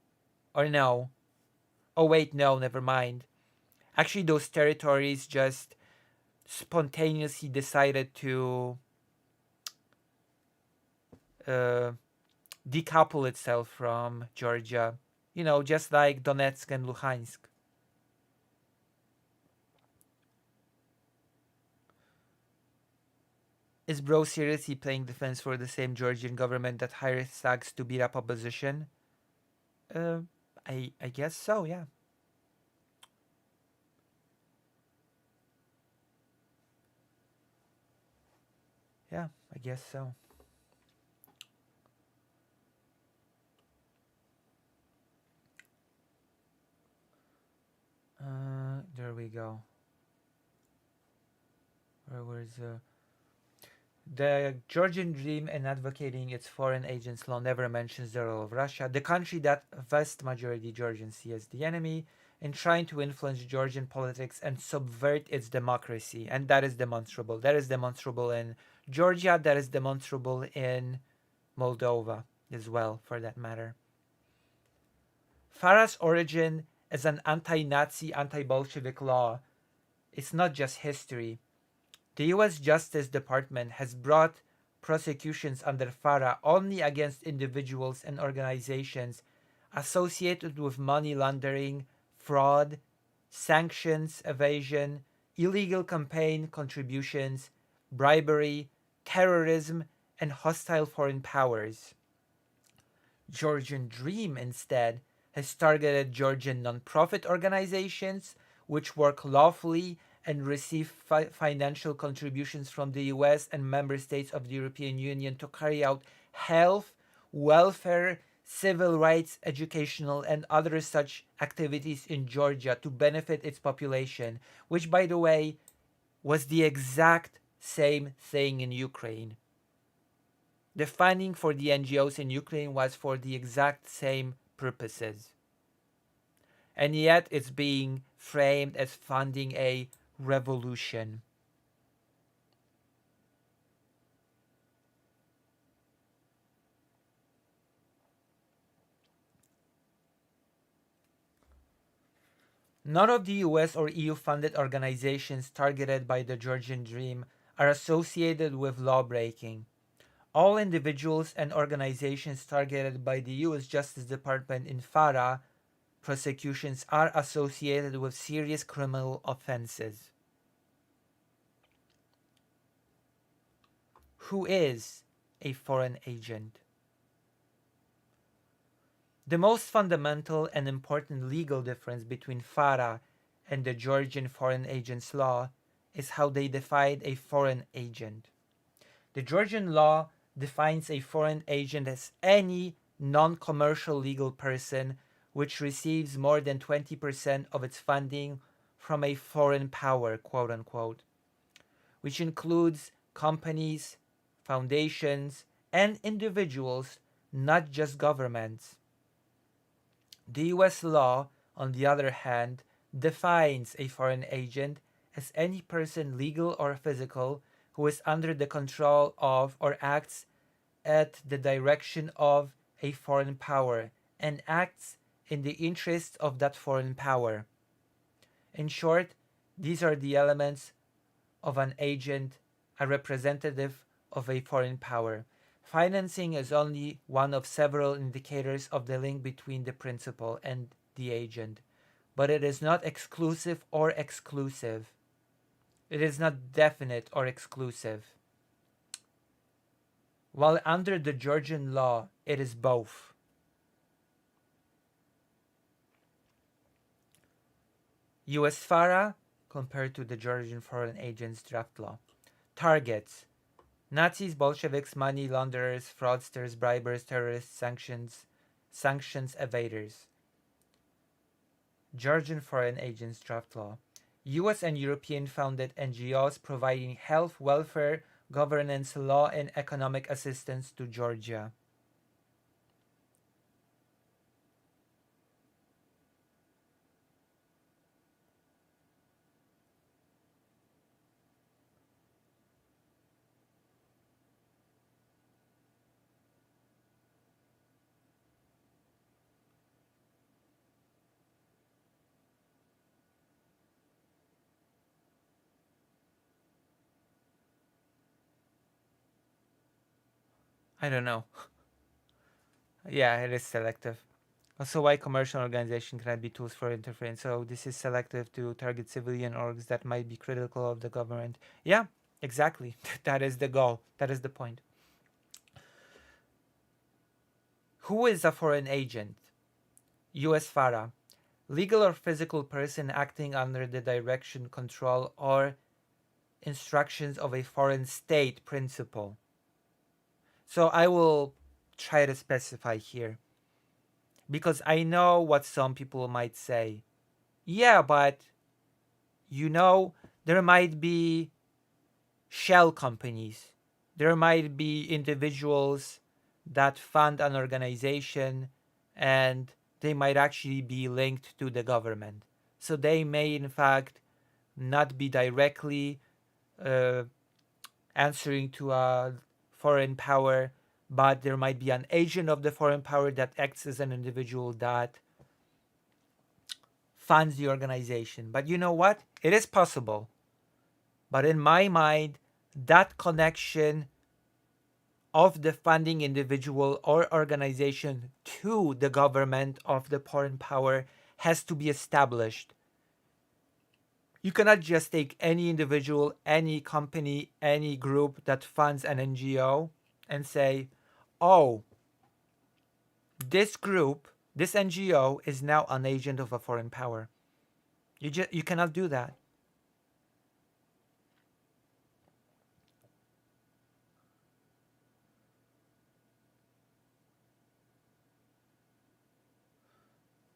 Or no? Oh wait, no, never mind. Actually, those territories just spontaneously decided to uh, decouple itself from Georgia, just like Donetsk and Luhansk. Is Bro seriously playing defense for the same Georgian government that hires thugs to beat up opposition? Uh, I guess so, yeah. Yeah, I guess so. There we go. Where's the Georgian dream in advocating its foreign agents law never mentions the role of Russia, the country that vast majority Georgians see as the enemy, in trying to influence Georgian politics and subvert its democracy. And that is demonstrable. That is demonstrable in Georgia, that is demonstrable in Moldova as well, for that matter. FARA's origin as an anti-Nazi, anti-Bolshevik law is not just history. The US Justice Department has brought prosecutions under FARA only against individuals and organizations associated with money laundering, fraud, sanctions evasion, illegal campaign contributions, bribery, terrorism, and hostile foreign powers. Georgian Dream, instead, has targeted Georgian non-profit organizations which work lawfully and receive financial contributions from the US and member states of the European Union to carry out health, welfare, civil rights, educational, and other such activities in Georgia to benefit its population, which, by the way, was the exact same thing in Ukraine. The funding for the NGOs in Ukraine was for the exact same purposes. And yet it's being framed as funding a revolution. None of the US or EU funded organizations targeted by the Georgian Dream are associated with lawbreaking. All individuals and organizations targeted by the US Justice Department in FARA prosecutions are associated with serious criminal offenses. Who is a foreign agent? The most fundamental and important legal difference between FARA and the Georgian Foreign Agents Law is how they define a foreign agent. The Georgian law defines a foreign agent as any non-commercial legal person which receives more than 20% of its funding from a foreign power, quote unquote, which includes companies, foundations, and individuals, not just governments. The US law, on the other hand, defines a foreign agent as any person, legal or physical, who is under the control of or acts at the direction of a foreign power and acts in the interests of that foreign power. In short, these are the elements of an agent, a representative of a foreign power. Financing is only one of several indicators of the link between the principal and the agent, but it is not exclusive or exclusive. It is not definite or exclusive. While under the Georgian law, it is both. US FARA compared to the Georgian Foreign Agents Draft Law. Targets: Nazis, Bolsheviks, money launderers, fraudsters, bribers, terrorists, sanctions evaders. Georgian Foreign Agents Draft Law. US and European founded NGOs providing health, welfare, governance, law, and economic assistance to Georgia. I don't know. Yeah, it is selective. Also, why commercial organizations cannot be tools for interference. So this is selective to target civilian orgs that might be critical of the government. Yeah, exactly. That is the goal. That is the point. Who is a foreign agent? U.S. FARA. Legal or physical person acting under the direction, control, or instructions of a foreign state principle. So I will try to specify here because I know what some people might say. Yeah, but you know, there might be shell companies. There might be individuals that fund an organization and they might actually be linked to the government. So they may, in fact, not be directly uh, answering to a foreign power, but there might be an agent of the foreign power that acts as an individual that funds the organization. But you know what? It is possible. But in my mind, that connection of the funding individual or organization to the government of the foreign power has to be established. You cannot just take any individual, any company, any group that funds an NGO and say, oh, this group, this NGO is now an agent of a foreign power. You cannot do that.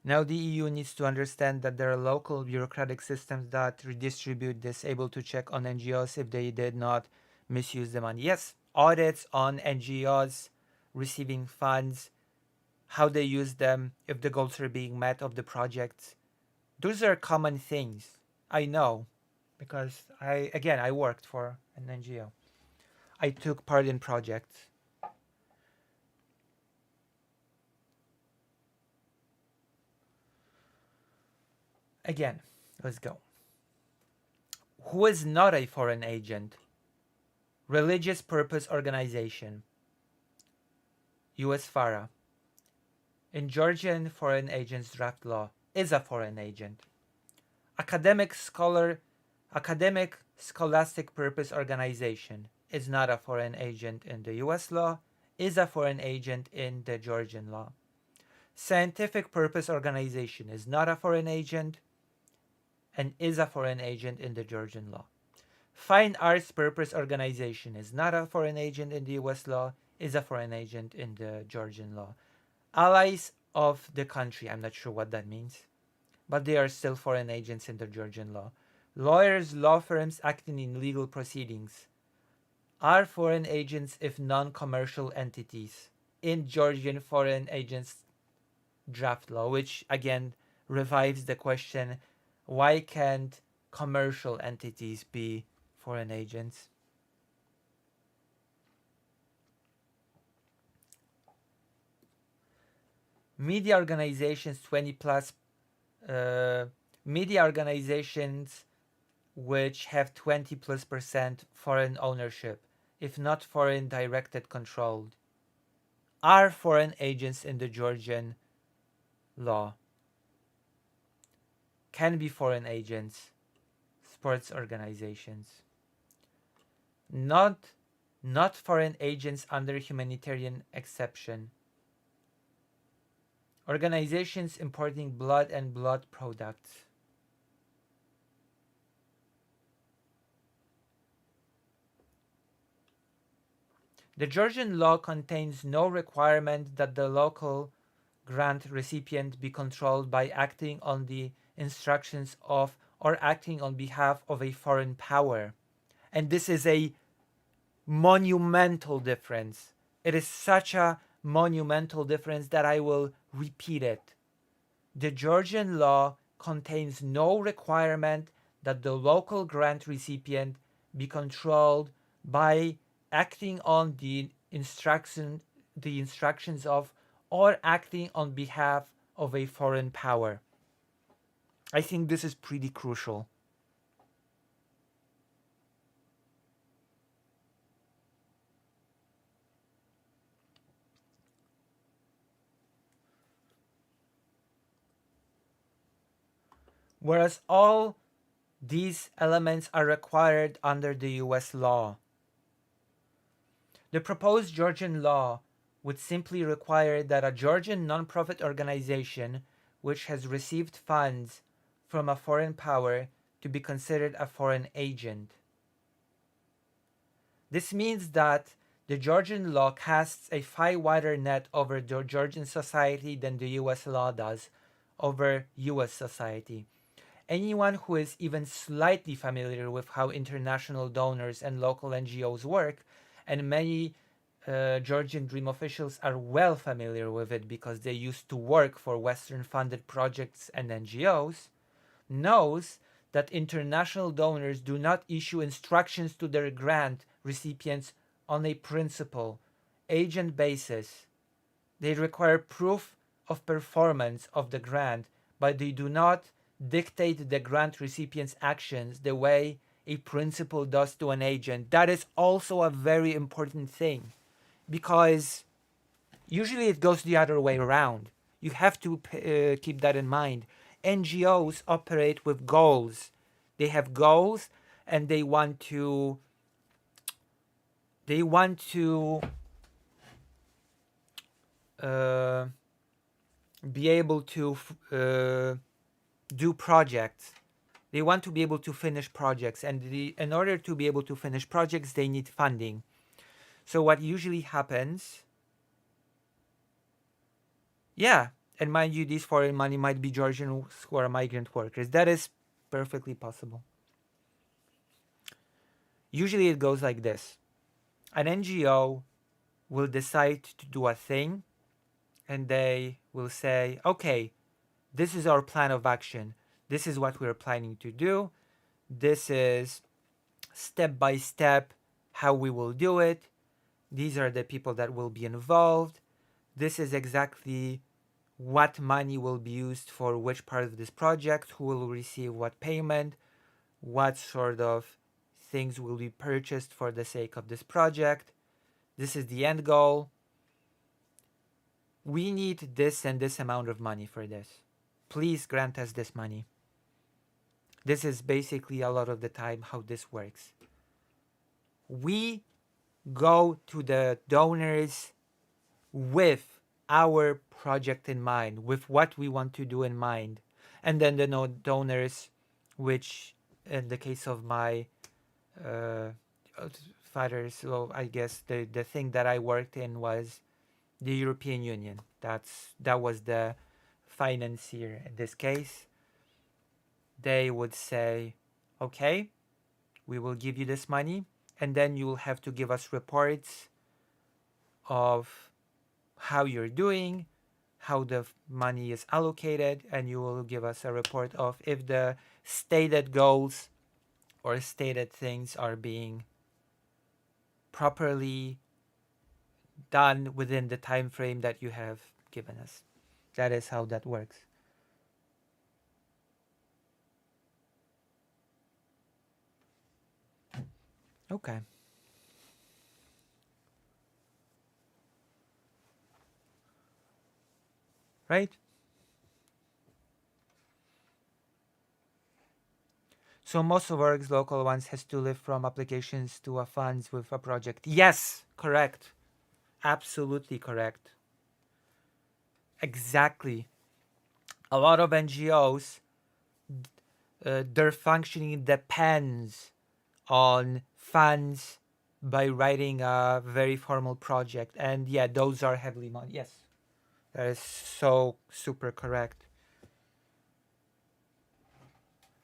Now the EU needs to understand that there are local bureaucratic systems that redistribute this, able to check on NGOs if they did not misuse the money. Yes, audits on NGOs receiving funds, how they use them, if the goals are being met of the projects. Those are common things. I know because I worked for an NGO. I took part in projects. Again, let's go. Who is not a foreign agent? Religious Purpose Organization, US FARA. In Georgian foreign agents draft law, is a foreign agent. Academic Scholastic Purpose Organization is not a foreign agent in the US law, is a foreign agent in the Georgian law. Scientific Purpose Organization is not a foreign agent and is a foreign agent in the Georgian law. Fine Arts Purpose Organization is not a foreign agent in the US law, is a foreign agent in the Georgian law. Allies of the country, I'm not sure what that means, but they are still foreign agents in the Georgian law. Lawyers, law firms acting in legal proceedings are foreign agents if non-commercial entities in Georgian foreign agents draft law, which again revives the question, why can't commercial entities be foreign agents? Media organizations, 20 plus media organizations which have 20 plus % foreign ownership, if not foreign directed controlled, are foreign agents in the Georgian law. Can be foreign agents, sports organizations. Not foreign agents under humanitarian exception. Organizations importing blood and blood products. The Georgian law contains no requirement that the local grant recipient be controlled by acting on the instructions of or acting on behalf of a foreign power. And this is a monumental difference. It is such a monumental difference that I will repeat it. The Georgian law contains no requirement that the local grant recipient be controlled by acting on the instructions of or acting on behalf of a foreign power. I think this is pretty crucial. whereas all these elements are required under the US law. The proposed Georgian law would simply require that a Georgian non-profit organization which has received funds from a foreign power to be considered a foreign agent. This means that the Georgian law casts a far wider net over the Georgian society than the US law does over US society. Anyone who is even slightly familiar with how international donors and local NGOs work, and many Georgian Dream officials are well familiar with it because they used to work for Western funded projects and NGOs, knows that international donors do not issue instructions to their grant recipients on a principal, agent basis. They require proof of performance of the grant, but they do not dictate the grant recipient's actions the way a principal does to an agent. That is also a very important thing, because usually it goes the other way around. You have to keep that in mind. NGOs operate with goals. They have goals, and they want to be able to do projects. They want to be able to finish projects, and in order to be able to finish projects, they need funding. So what usually happens, yeah, and mind you, this foreign money might be Georgians who are migrant workers. That is perfectly possible. Usually it goes like this. An NGO will decide to do a thing, and they will say, okay, this is our plan of action. This is what we're planning to do. This is step by step how we will do it. These are the people that will be involved. This is exactly what money will be used for which part of this project, who will receive what payment, what sort of things will be purchased for the sake of this project. This is the end goal. We need this and this amount of money for this. Please grant us this money. This is basically a lot of the time how this works. We go to the donors with our project in mind, with what we want to do in mind. And then the donors, which in the case of my father, so I guess the thing that I worked in was the European Union. That was the financier in this case. They would say, okay, we will give you this money, and then you will have to give us reports of how you're doing, how the money is allocated, and you will give us a report of if the stated goals or stated things are being properly done within the time frame that you have given us. That is how that works. Okay. Right? So most of our local ones has to live from applications to a funds with a project. Yes, correct. Absolutely correct. Exactly. A lot of NGOs, their functioning depends on funds by writing a very formal project. And yeah, those are heavily money. Yes, that is so super correct.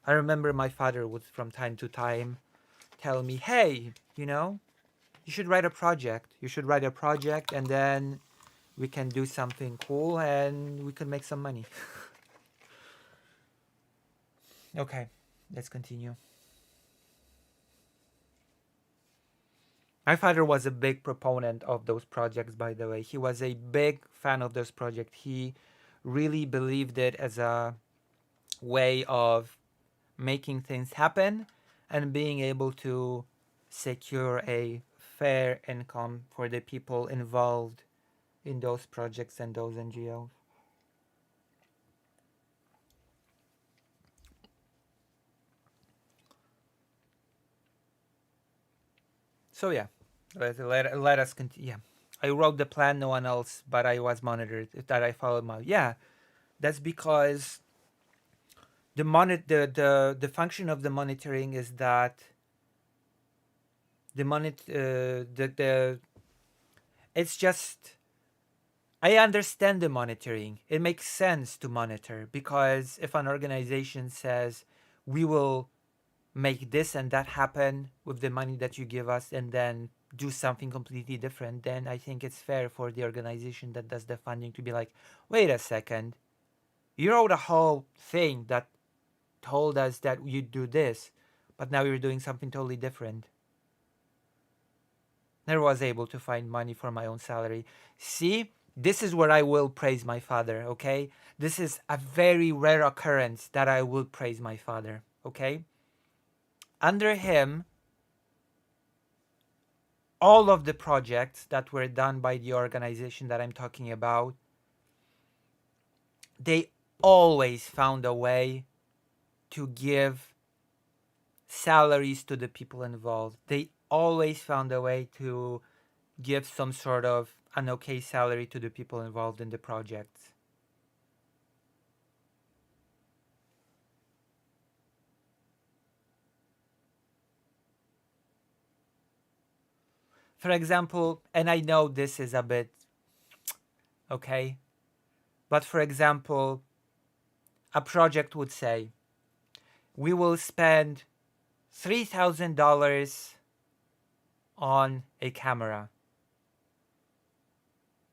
I remember my father would from time to time tell me, hey, you should write a project. You should write a project, and then we can do something cool and we can make some money. Okay, let's continue. My father was a big proponent of those projects, by the way. He was a big fan of those projects. He really believed it as a way of making things happen and being able to secure a fair income for the people involved in those projects and those NGOs. So yeah, let us continue. Yeah. I wrote the plan, no one else, but I was monitored. That I followed my yeah. That's because the function of the monitoring is that the it's just I understand the monitoring. It makes sense to monitor because if an organization says we will make this and that happen with the money that you give us and then do something completely different, then I think it's fair for the organization that does the funding to be like, wait a second, you wrote a whole thing that told us that you'd do this, but now you're doing something totally different. Never was able to find money for my own salary. See, this is where I will praise my father, okay? This is a very rare occurrence that I will praise my father, okay? Under him, all of the projects that were done by the organization that I'm talking about, they always found a way to give salaries to the people involved. They always found a way to give some sort of an okay salary to the people involved in the projects. For example, and I know this is a bit okay, but for example, a project would say, we will spend $3,000 on a camera.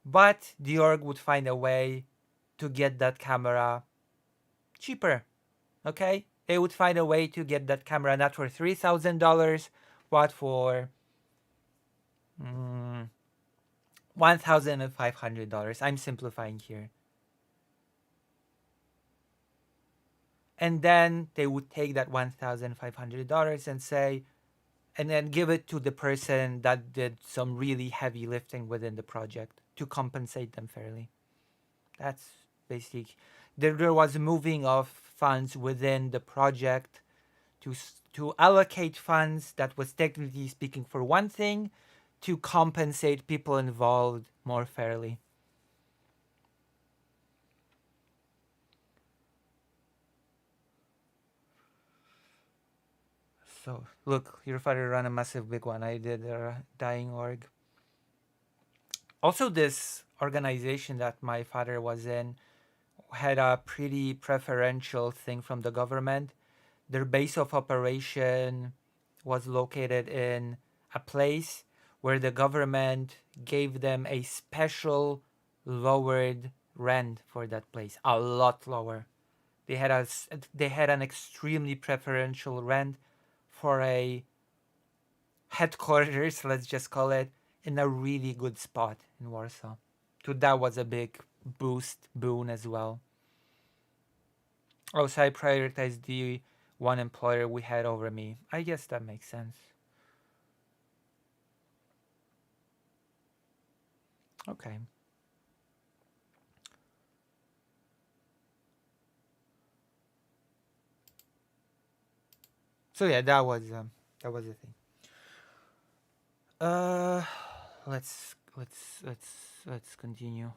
But the org would find a way to get that camera cheaper. Okay? They would find a way to get that camera not for $3,000, but for $1,500. I'm simplifying here. And then they would take that $1,500 and say, and then give it to the person that did some really heavy lifting within the project to compensate them fairly. That's basically there was moving of funds within the project to allocate funds that was technically speaking for one thing to compensate people involved more fairly. So look, your father ran a massive big one. I did a dying org. Also, this organization that my father was in had a pretty preferential thing from the government. Their base of operation was located in a place where the government gave them a special lowered rent for that place, a lot lower. They had an extremely preferential rent for a headquarters, let's just call it, in a really good spot in Warsaw. So that was a big boon as well. Also, I prioritized the one employer we had over me. I guess that makes sense. Okay. So yeah, that was the thing. Uh, let's continue.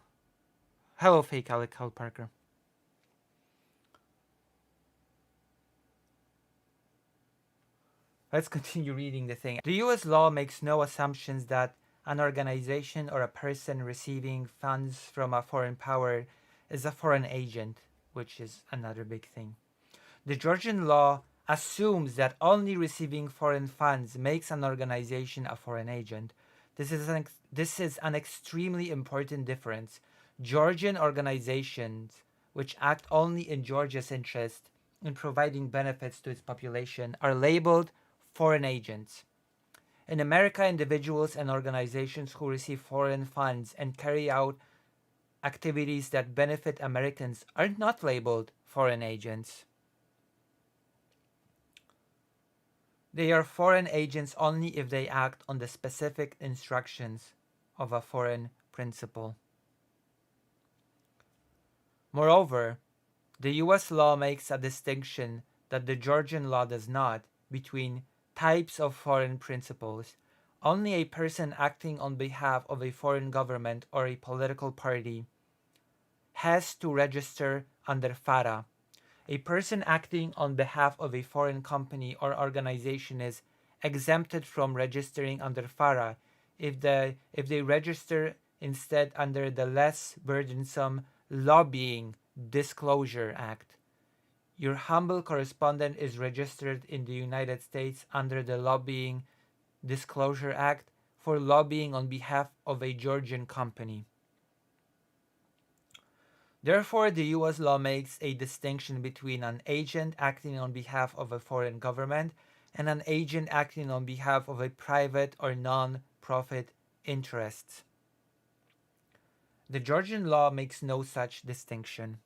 Hello, fake Alec Hal Parker. Let's continue reading the thing. The US law makes no assumptions that an organization or a person receiving funds from a foreign power is a foreign agent, which is another big thing. The Georgian law assumes that only receiving foreign funds makes an organization a foreign agent. This is an extremely important difference. Georgian organizations, which act only in Georgia's interest in providing benefits to its population, are labeled foreign agents. In America, individuals and organizations who receive foreign funds and carry out activities that benefit Americans are not labeled foreign agents. They are foreign agents only if they act on the specific instructions of a foreign principal. Moreover, the US law makes a distinction that the Georgian law does not between types of foreign principals Only a person acting on behalf of a foreign government or a political party has to register under FARA. A person acting on behalf of a foreign company or organization is exempted from registering under FARA if they register instead under the less burdensome Lobbying Disclosure Act. Your humble correspondent is registered in the United States under the Lobbying Disclosure Act for lobbying on behalf of a Georgian company. Therefore, the US law makes a distinction between an agent acting on behalf of a foreign government and an agent acting on behalf of a private or non-profit interest. The Georgian law makes no such distinction.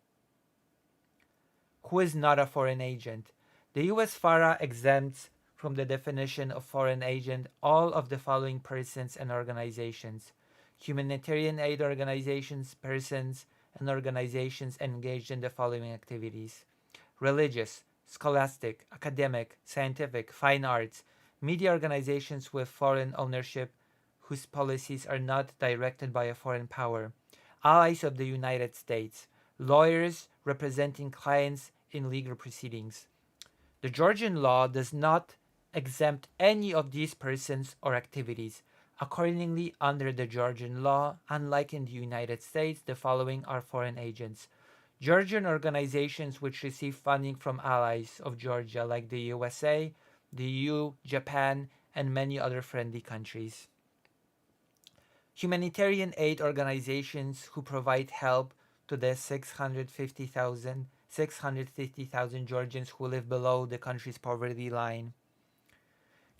Who is not a foreign agent? The US FARA exempts from the definition of foreign agent all of the following persons and organizations: humanitarian aid organizations, persons, and organizations engaged in the following activities: religious, scholastic, academic, scientific, fine arts, media organizations with foreign ownership whose policies are not directed by a foreign power, allies of the United States, lawyers representing clients in legal proceedings. The Georgian law does not exempt any of these persons or activities. Accordingly, under the Georgian law, unlike in the United States, the following are foreign agents: Georgian organizations which receive funding from allies of Georgia like the USA, the EU, Japan, and many other friendly countries. Humanitarian aid organizations who provide help to the 650,000 Georgians who live below the country's poverty line.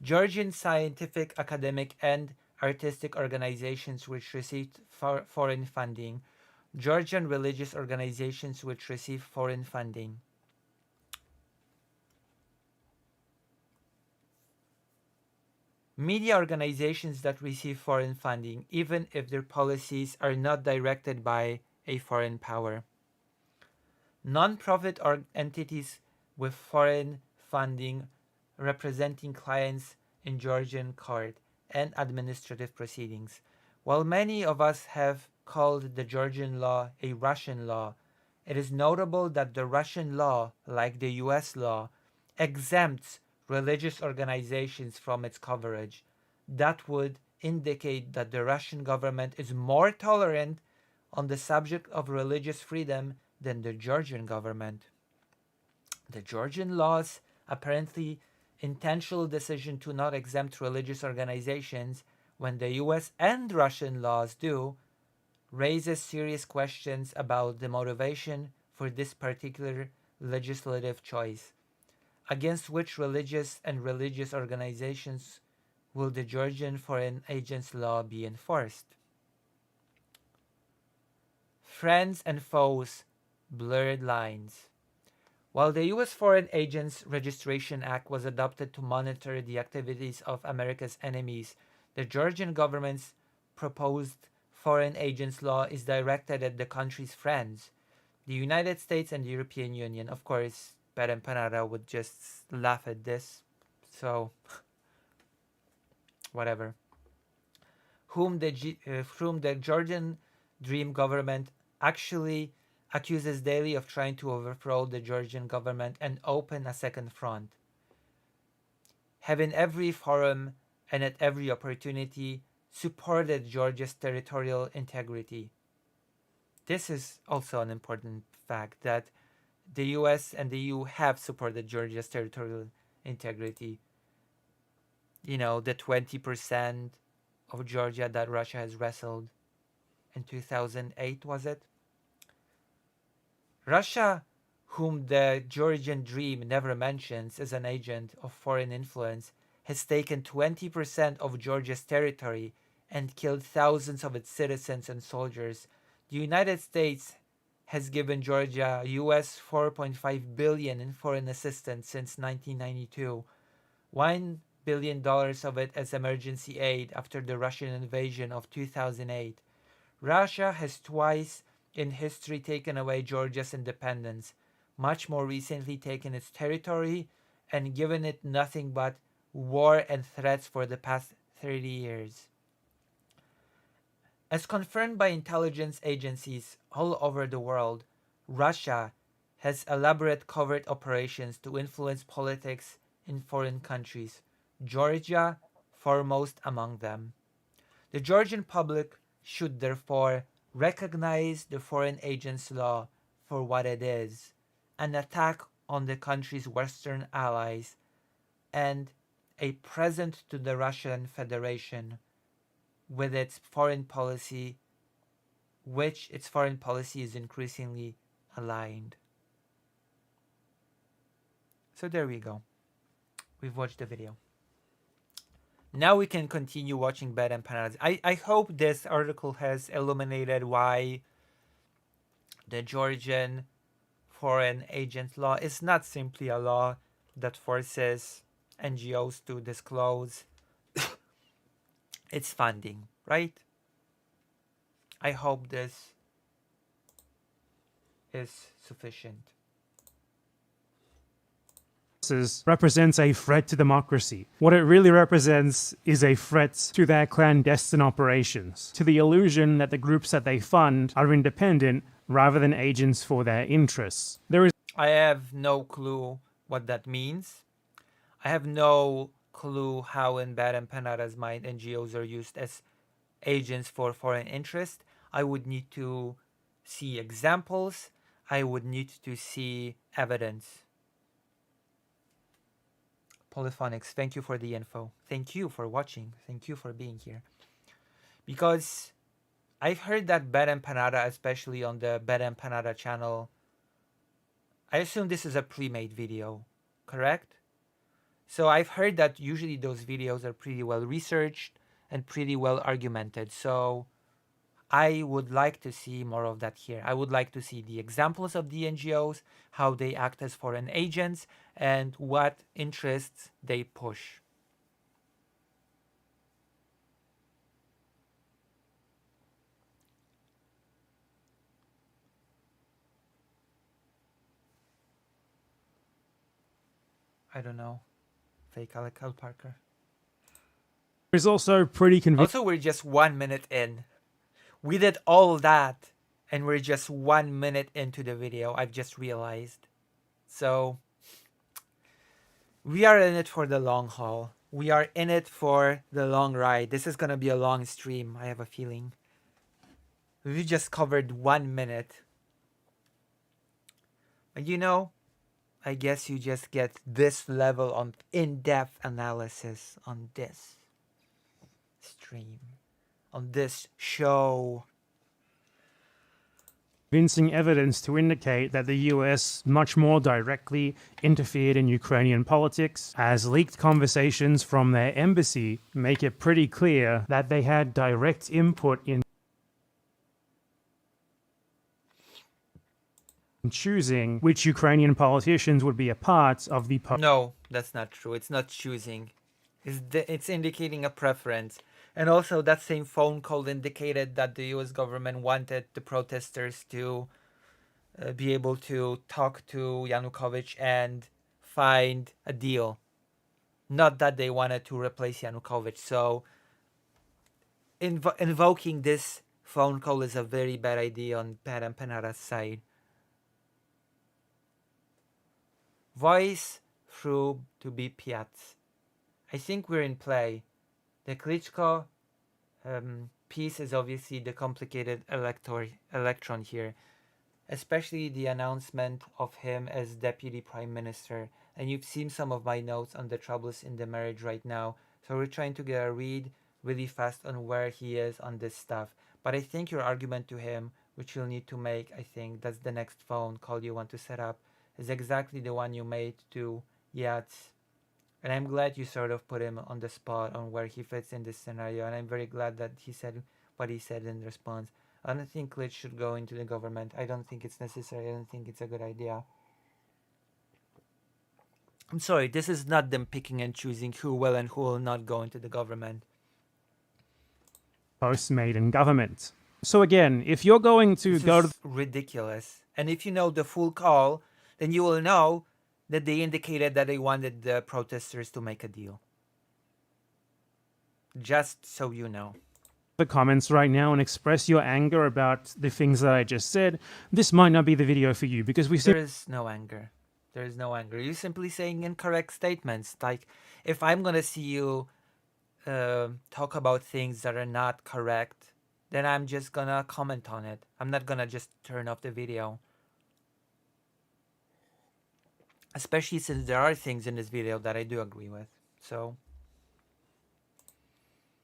Georgian scientific, academic, and artistic organizations which received foreign funding. Georgian religious organizations which receive foreign funding. Media organizations that receive foreign funding, even if their policies are not directed by a foreign power. Non-profit entities with foreign funding representing clients in Georgian court and administrative proceedings. While many of us have called the Georgian law a Russian law, it is notable that the Russian law, like the US law, exempts religious organizations from its coverage. That would indicate that the Russian government is more tolerant on the subject of religious freedom than the Georgian government. The Georgian law's apparently intentional decision to not exempt religious organizations when the US and Russian laws do raises serious questions about the motivation for this particular legislative choice. Against which religious and religious organizations will the Georgian Foreign Agents Law be enforced? Friends and foes, blurred lines. While the U.S. Foreign Agents Registration Act was adopted to monitor the activities of America's enemies, the Georgian government's proposed Foreign Agents Law is directed at the country's friends. The United States and the European Union, of course, BadEmpanada would just laugh at this, so whatever. Whom the Georgian Dream government actually accuses daily of trying to overthrow the Georgian government and open a second front. Have in every forum and at every opportunity supported Georgia's territorial integrity. This is also an important fact that the US and the EU have supported Georgia's territorial integrity. You know, the 20% of Georgia that Russia has wrestled in 2008, was it? Russia, whom the Georgian Dream never mentions as an agent of foreign influence, has taken 20% of Georgia's territory and killed thousands of its citizens and soldiers. The United States has given Georgia US $4.5 billion in foreign assistance since 1992, $1 billion of it as emergency aid after the Russian invasion of 2008. Russia has twice in history taken away Georgia's independence, much more recently taken its territory and given it nothing but war and threats for the past 30 years. As confirmed by intelligence agencies all over the world, Russia has elaborate covert operations to influence politics in foreign countries, Georgia foremost among them. The Georgian public should therefore recognize the foreign agents law for what it is, an attack on the country's Western allies and a present to the Russian Federation with its foreign policy, which its foreign policy is increasingly aligned. So there we go. We've watched the video. Now we can continue watching BadEmpanada. I hope this article has illuminated why the Georgian foreign agent law is not simply a law that forces NGOs to disclose its funding, right? I hope this is sufficient. Represents a threat to democracy. What it really represents is a threat to their clandestine operations, to the illusion that the groups that they fund are independent rather than agents for their interests. I have no clue what that means. I have no clue how in BadEmpanada's mind NGOs are used as agents for foreign interest. I would need to see examples. I would need to see evidence. Polyphonics, thank you for the info. Thank you for watching. Thank you for being here. Because I've heard that BadEmpanada, especially on the BadEmpanada channel, I assume this is a pre-made video, correct? So I've heard that usually those videos are pretty well researched and pretty well argumented. So I would like to see more of that here. I would like to see the examples of the NGOs, how they act as foreign agents, and what interests they push. I don't know. Fake Alec Parker. Is also pretty convincing. Also, we're just 1 minute in. We did all that, and we're just 1 minute into the video. I've just realized. So, we are in it for the long haul. We are in it for the long ride. This is gonna be a long stream, I have a feeling. We just covered 1 minute. But you know, I guess you just get this level of in-depth analysis on this stream, on this show. Convincing evidence to indicate that the US much more directly interfered in Ukrainian politics, as leaked conversations from their embassy make it pretty clear that they had direct input in choosing which Ukrainian politicians would be a part of the No, that's not true. It's not choosing. It's indicating a preference. And also, that same phone call indicated that the US government wanted the protesters to be able to talk to Yanukovych and find a deal. Not that they wanted to replace Yanukovych. So, invoking this phone call is a very bad idea on BadEmpanada's side. Voice through to be Piats. I think we're in play. The Klitschko piece is obviously the complicated electron here, especially the announcement of him as deputy prime minister. And you've seen some of my notes on the troubles in the marriage right now. So we're trying to get a read really fast on where he is on this stuff. But I think your argument to him, which you'll need to make, I think that's the next phone call you want to set up, is exactly the one you made to Yats. And I'm glad you sort of put him on the spot on where he fits in this scenario. And I'm very glad that he said what he said in response. I don't think Klitsch should go into the government. I don't think it's necessary. I don't think it's a good idea. I'm sorry, this is not them picking and choosing who will and who will not go into the government. post-Maiden government. So again, if you're going to This go is to ridiculous. And if you know the full call, then you will know that they indicated that they wanted the protesters to make a deal. Just so you know. The comments right now and express your anger about the things that I just said, this might not be the video for you because we There is no anger. There is no anger. You're simply saying incorrect statements. Like, if I'm gonna see you talk about things that are not correct, then I'm just gonna comment on it. I'm not gonna just turn off the video. Especially since there are things in this video that I do agree with. So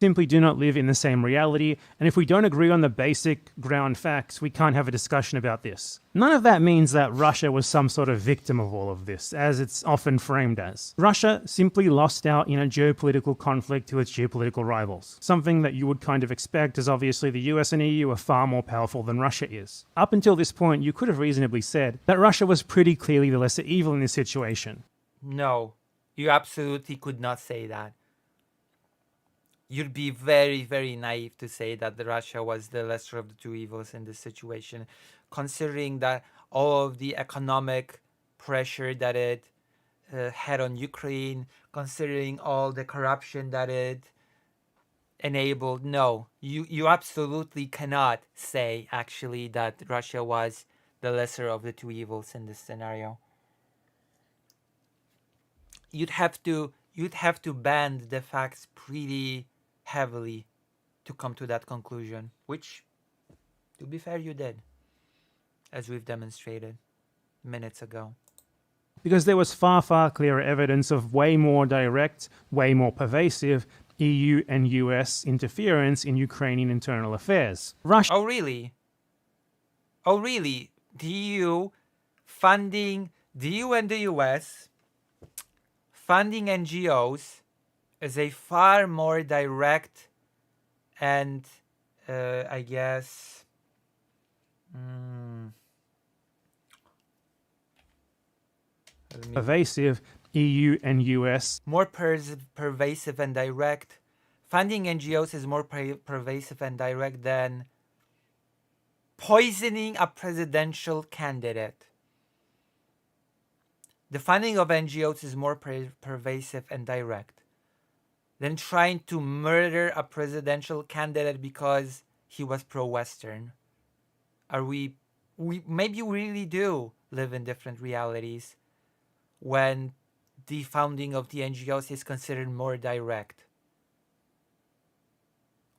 simply do not live in the same reality, and if we don't agree on the basic ground facts, we can't have a discussion about this. None of that means that Russia was some sort of victim of all of this, as it's often framed as. Russia simply lost out in a geopolitical conflict to its geopolitical rivals. Something that you would kind of expect, as obviously the US and EU are far more powerful than Russia is. Up until this point, you could have reasonably said that Russia was pretty clearly the lesser evil in this situation. no, you absolutely could not say that. You'd be very, very naive to say that Russia was the lesser of the two evils in this situation, considering that all of the economic pressure that it had on Ukraine, considering all the corruption that it enabled. No, you absolutely cannot say actually that Russia was the lesser of the two evils in this scenario. You'd have to bend the facts pretty heavily to come to that conclusion, which, to be fair, you did, as we've demonstrated minutes ago. Because there was far, far clearer evidence of way more direct, way more pervasive EU and US interference in Ukrainian internal affairs. Russia Oh, really? Oh, really? The EU funding, the EU and the US funding NGOs is a far more direct and, I guess, pervasive EU and US more pervasive and direct. Funding NGOs is more pervasive and direct than poisoning a presidential candidate. The funding of NGOs is more pervasive and direct than trying to murder a presidential candidate because he was pro-Western. We maybe really do live in different realities when the founding of the NGOs is considered more direct.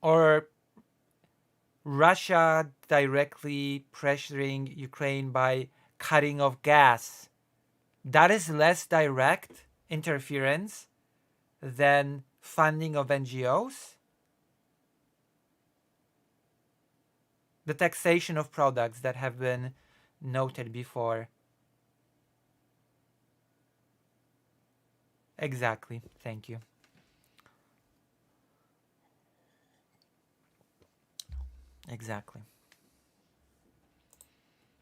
Or Russia directly pressuring Ukraine by cutting off gas. That is less direct interference than funding of NGOs. The taxation of products that have been noted before. Exactly. Thank you. Exactly.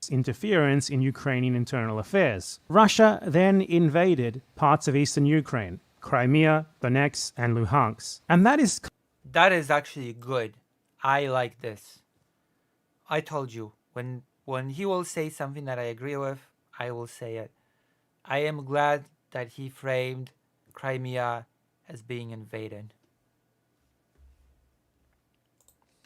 interference in Ukrainian internal affairs. Russia then invaded parts of eastern Ukraine, Crimea, Donetsk, and Luhansk. And that is actually good. I like this. I told you, when he will say something that I agree with, I will say it. I am glad that he framed Crimea as being invaded.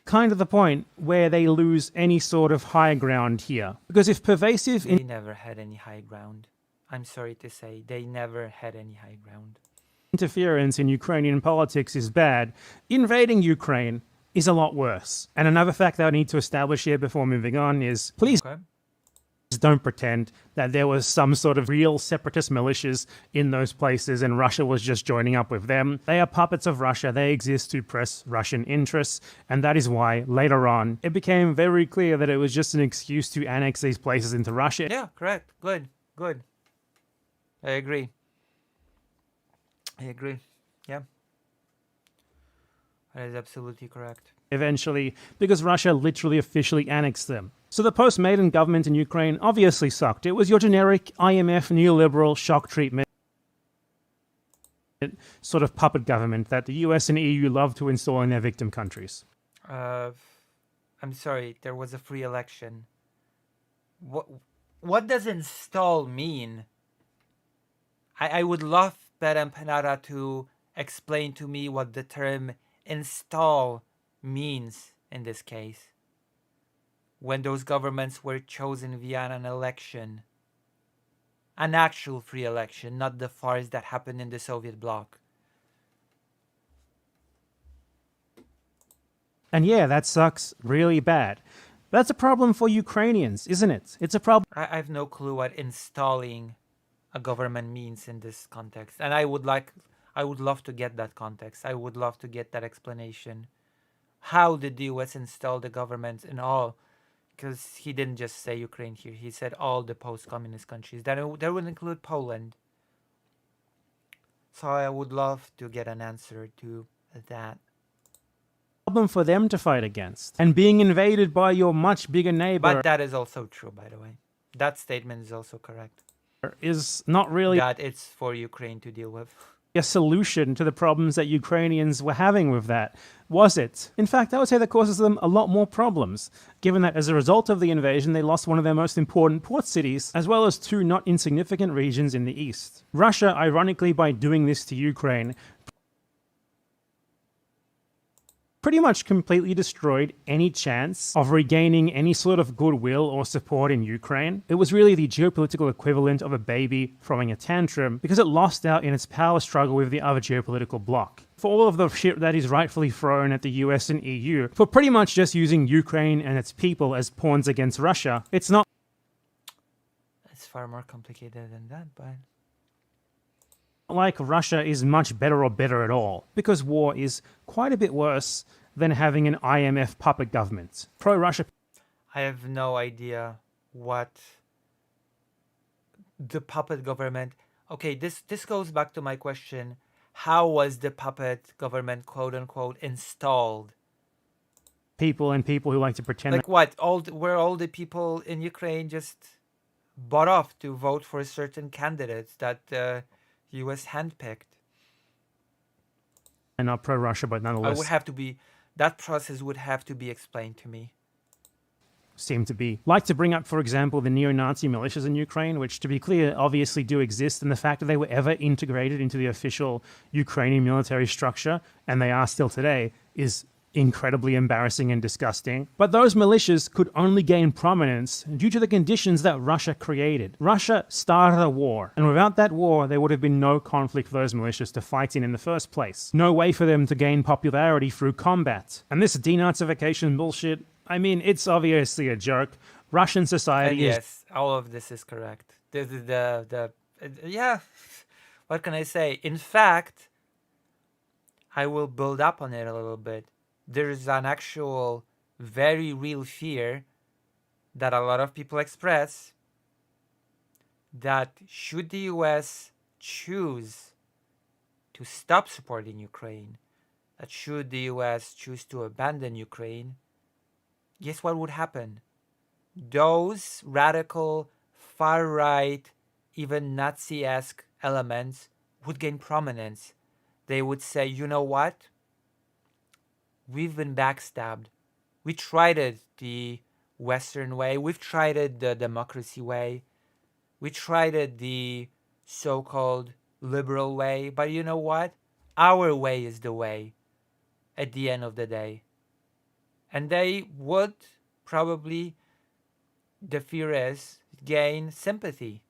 kind of the point where they lose any sort of high ground here. Because if pervasive... They never had any high ground. I'm sorry to say, they never had any high ground. Interference in Ukrainian politics is bad, invading Ukraine is a lot worse. And another fact that I need to establish here before moving on is, please don't pretend that there was some sort of real separatist militias in those places and Russia was just joining up with them. They are puppets of Russia. They exist to press Russian interests. And that is why, later on, it became very clear that it was just an excuse to annex these places into Russia. Yeah, correct. Good. Good. I agree. Yeah. That is absolutely correct. Eventually, because Russia literally officially annexed them. So the post-Maidan government in Ukraine obviously sucked. It was your generic IMF neoliberal shock treatment sort of puppet government that the US and EU love to install in their victim countries. I'm sorry, there was a free election. What does install mean? I would love BadEmpanada to explain to me what the term install means in this case, when those governments were chosen via an election, an actual free election, not the farce that happened in the Soviet bloc. And yeah, that sucks really bad. That's a problem for Ukrainians, isn't it? It's a problem. I have no clue what installing a government means in this context, and I would love to get that context. I would love to get that explanation. How did the US install the government in all? Because he didn't just say Ukraine here, he said all the post-communist countries. That would include Poland. So I would love to get an answer to that. Problem for them to fight against. And being invaded by your much bigger neighbor But that is also true, by the way. That statement is also correct. is not really That it's for Ukraine to deal with. a solution to the problems that Ukrainians were having with that, was it? In fact, I would say that causes them a lot more problems, given that as a result of the invasion, they lost one of their most important port cities, as well as two not insignificant regions in the east. Russia, ironically, by doing this to Ukraine, pretty much completely destroyed any chance of regaining any sort of goodwill or support in Ukraine. It was really the geopolitical equivalent of a baby throwing a tantrum because it lost out in its power struggle with the other geopolitical bloc. For all of the shit that is rightfully thrown at the US and EU, for pretty much just using Ukraine and its people as pawns against Russia, it's not It's far more complicated than that, but like Russia is much better or better at all, because war is quite a bit worse than having an IMF puppet government. Pro-Russia I have no idea what the puppet government. Okay, this goes back to my question. How was the puppet government, quote unquote, installed? people and people who like to pretend Like what? Were all the people in Ukraine just bought off to vote for certain candidates that US handpicked? they're not pro-Russia, but nonetheless That process would have to be explained to me. seem to be. Like to bring up, for example, the neo-Nazi militias in Ukraine, which, to be clear, obviously do exist, and the fact that they were ever integrated into the official Ukrainian military structure, and they are still today, is incredibly embarrassing and disgusting. But those militias could only gain prominence due to the conditions that Russia created. Russia started a war, and without that war, there would have been no conflict for those militias to fight in the first place. No way for them to gain popularity through combat. And this denazification bullshit, I mean, it's obviously a joke. Russian society is... Yes, all of this is correct. Yeah, what can I say? In fact, I will build up on it a little bit. There's an actual very real fear that a lot of people express that should the US choose to stop supporting Ukraine, that should the US choose to abandon Ukraine, guess what would happen? Those radical, far-right, even Nazi-esque elements would gain prominence. They would say, you know what? We've been backstabbed. We tried it the Western way. We've tried it the democracy way. We tried it the so-called liberal way. But you know what? Our way is the way at the end of the day. And they would probably, the fear is, gain sympathy.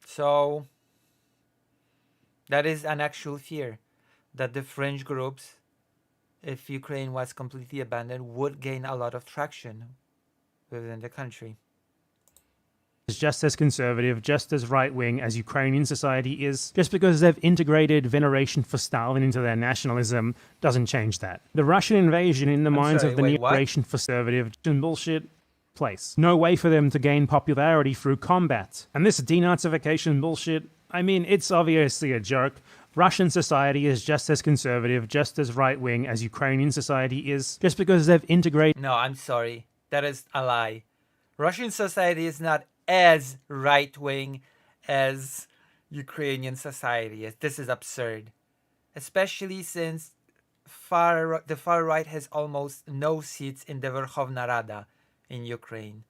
So that is an actual fear, that the fringe groups, if Ukraine was completely abandoned, would gain a lot of traction within the country. Is just as conservative, just as right-wing as Ukrainian society is. Just because they've integrated veneration for Stalin into their nationalism doesn't change that. The Russian invasion in the minds of the veneration for conservative bullshit place. No way for them to gain popularity through combat. And this denazification bullshit, I mean, it's obviously a joke. Russian society is just as conservative, just as right-wing as Ukrainian society is. Just because they've integrated... No, I'm sorry. That is a lie. Russian society is not as right-wing as Ukrainian society is. This is absurd. Especially since the far right has almost no seats in the Verkhovna Rada in Ukraine.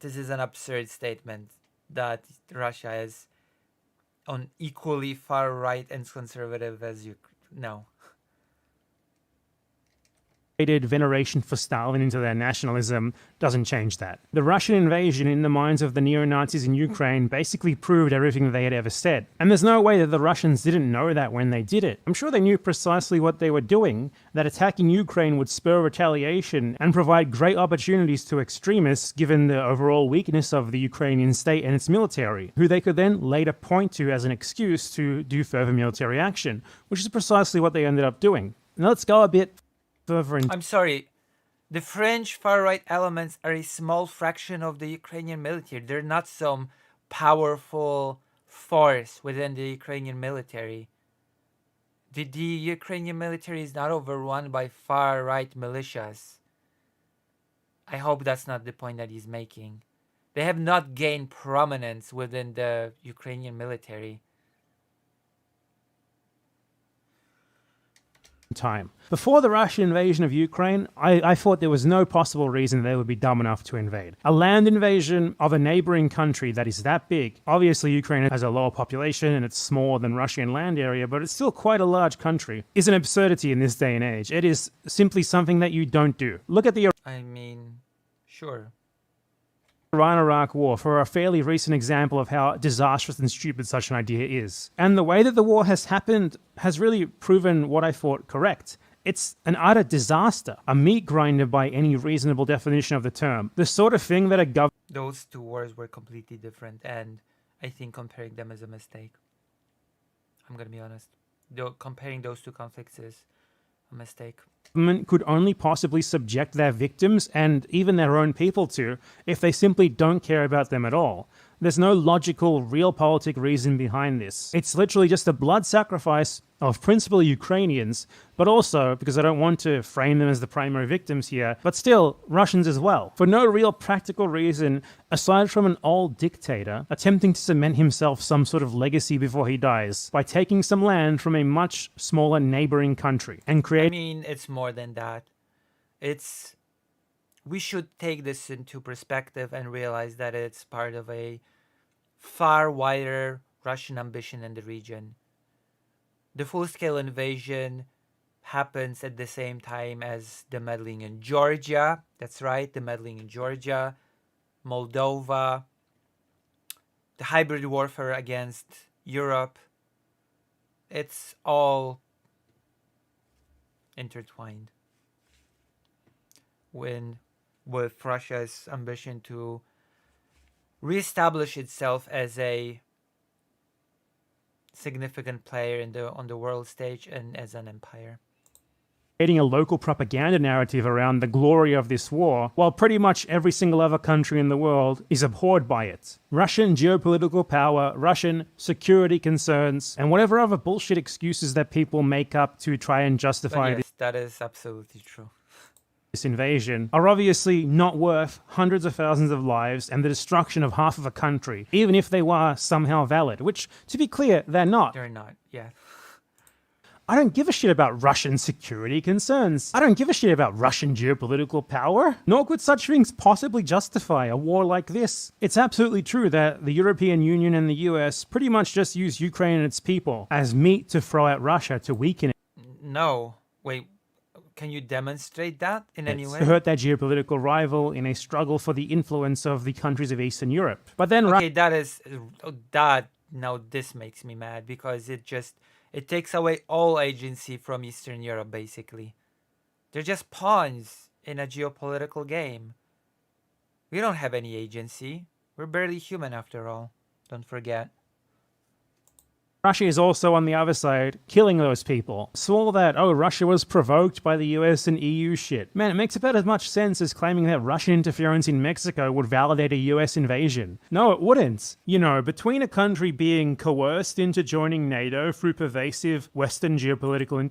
This is an absurd statement that Russia is on equally far right and conservative as you. No. Veneration for Stalin into their nationalism doesn't change that. The Russian invasion in the minds of the neo-Nazis in Ukraine basically proved everything they had ever said. And there's no way that the Russians didn't know that when they did it. I'm sure they knew precisely what they were doing, that attacking Ukraine would spur retaliation and provide great opportunities to extremists given the overall weakness of the Ukrainian state and its military, who they could then later point to as an excuse to do further military action, which is precisely what they ended up doing. Now let's go a bit further in. I'm sorry. The French far-right elements are a small fraction of the Ukrainian military. They're not some powerful force within the Ukrainian military. The Ukrainian military is not overrun by far-right militias. I hope that's not the point that he's making. They have not gained prominence within the Ukrainian military. Time. Before the Russian invasion of Ukraine, I thought there was no possible reason they would be dumb enough to invade. A land invasion of a neighboring country that is that big. Obviously, Ukraine has a lower population and it's smaller than Russian land area, but it's still quite a large country. Is an absurdity in this day and age. It is simply something that you don't do. Look at the I mean, sure. Iran-Iraq war for a fairly recent example of how disastrous and stupid such an idea is. And the way that the war has happened has really proven what I thought correct. It's an utter disaster, a meat grinder by any reasonable definition of the term. The sort of thing that a government... Those two wars were completely different, and I think comparing them is a mistake. I'm gonna be honest. Comparing those two conflicts is a mistake. Could only possibly subject their victims and even their own people to if they simply don't care about them at all. There's no logical, realpolitik reason behind this. It's literally just a blood sacrifice of principally Ukrainians, but also, because I don't want to frame them as the primary victims here, but still, Russians as well. For no real practical reason, aside from an old dictator attempting to cement himself some sort of legacy before he dies, by taking some land from a much smaller neighboring country and creating... I mean, it's more than that. We should take this into perspective and realize that it's part of a far wider Russian ambition in the region. The full-scale invasion happens at the same time as the meddling in Georgia. That's right, the meddling in Georgia, Moldova, the hybrid warfare against Europe. It's all intertwined with Russia's ambition to reestablish itself as a significant player on the world stage and as an empire. Creating a local propaganda narrative around the glory of this war, while pretty much every single other country in the world is abhorred by it. Russian geopolitical power, Russian security concerns, and whatever other bullshit excuses that people make up to try and justify yes, that is absolutely true. This invasion are obviously not worth hundreds of thousands of lives and the destruction of half of a country, even if they were somehow valid, which, to be clear, they're not. They're not, yeah. I don't give a shit about Russian security concerns. I don't give a shit about Russian geopolitical power. Nor could such things possibly justify a war like this. It's absolutely true that the European Union and the US pretty much just use Ukraine and its people as meat to throw at Russia to weaken it. No, wait. Can you demonstrate that in any way? To hurt their geopolitical rival in a struggle for the influence of the countries of Eastern Europe. But then... Okay, now this makes me mad because it takes away all agency from Eastern Europe, basically. They're just pawns in a geopolitical game. We don't have any agency. We're barely human after all. Don't forget. Russia is also on the other side, killing those people. So all that, Russia was provoked by the US and EU shit. Man, it makes about as much sense as claiming that Russian interference in Mexico would validate a US invasion. No, it wouldn't. You know, between a country being coerced into joining NATO through pervasive Western geopolitical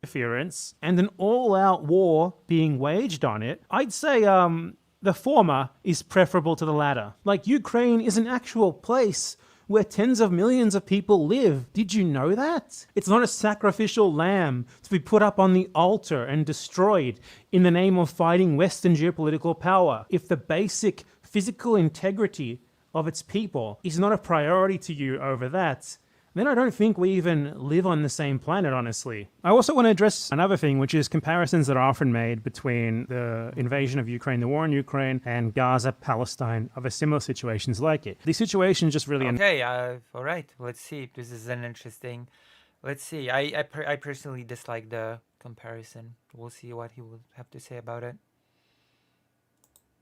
interference and an all-out war being waged on it, I'd say, the former is preferable to the latter. Like, Ukraine is an actual place where tens of millions of people live. Did you know that? It's not a sacrificial lamb to be put up on the altar and destroyed in the name of fighting Western geopolitical power. If the basic physical integrity of its people is not a priority to you over that, then I don't think we even live on the same planet, honestly. I also want to address another thing, which is comparisons that are often made between the invasion of Ukraine, the war in Ukraine, and Gaza, Palestine, other similar situations like it. These situations just really... Okay, all right. Let's see. This is an interesting... Let's see. I personally dislike the comparison. We'll see what he will have to say about it.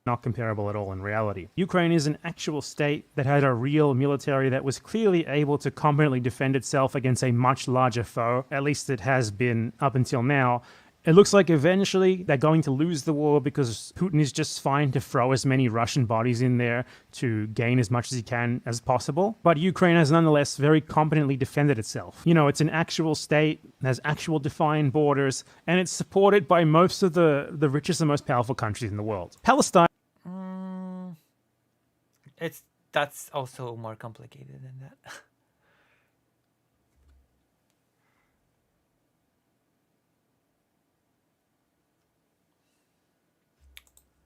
Not comparable at all in reality. Ukraine is an actual state that had a real military that was clearly able to competently defend itself against a much larger foe. At least it has been up until now. It looks like eventually they're going to lose the war because Putin is just fine to throw as many Russian bodies in there to gain as much as he can as possible. But Ukraine has nonetheless very competently defended itself. You know, it's an actual state, has actual defined borders, and it's supported by most of the richest and most powerful countries in the world. Palestine... That's also more complicated than that.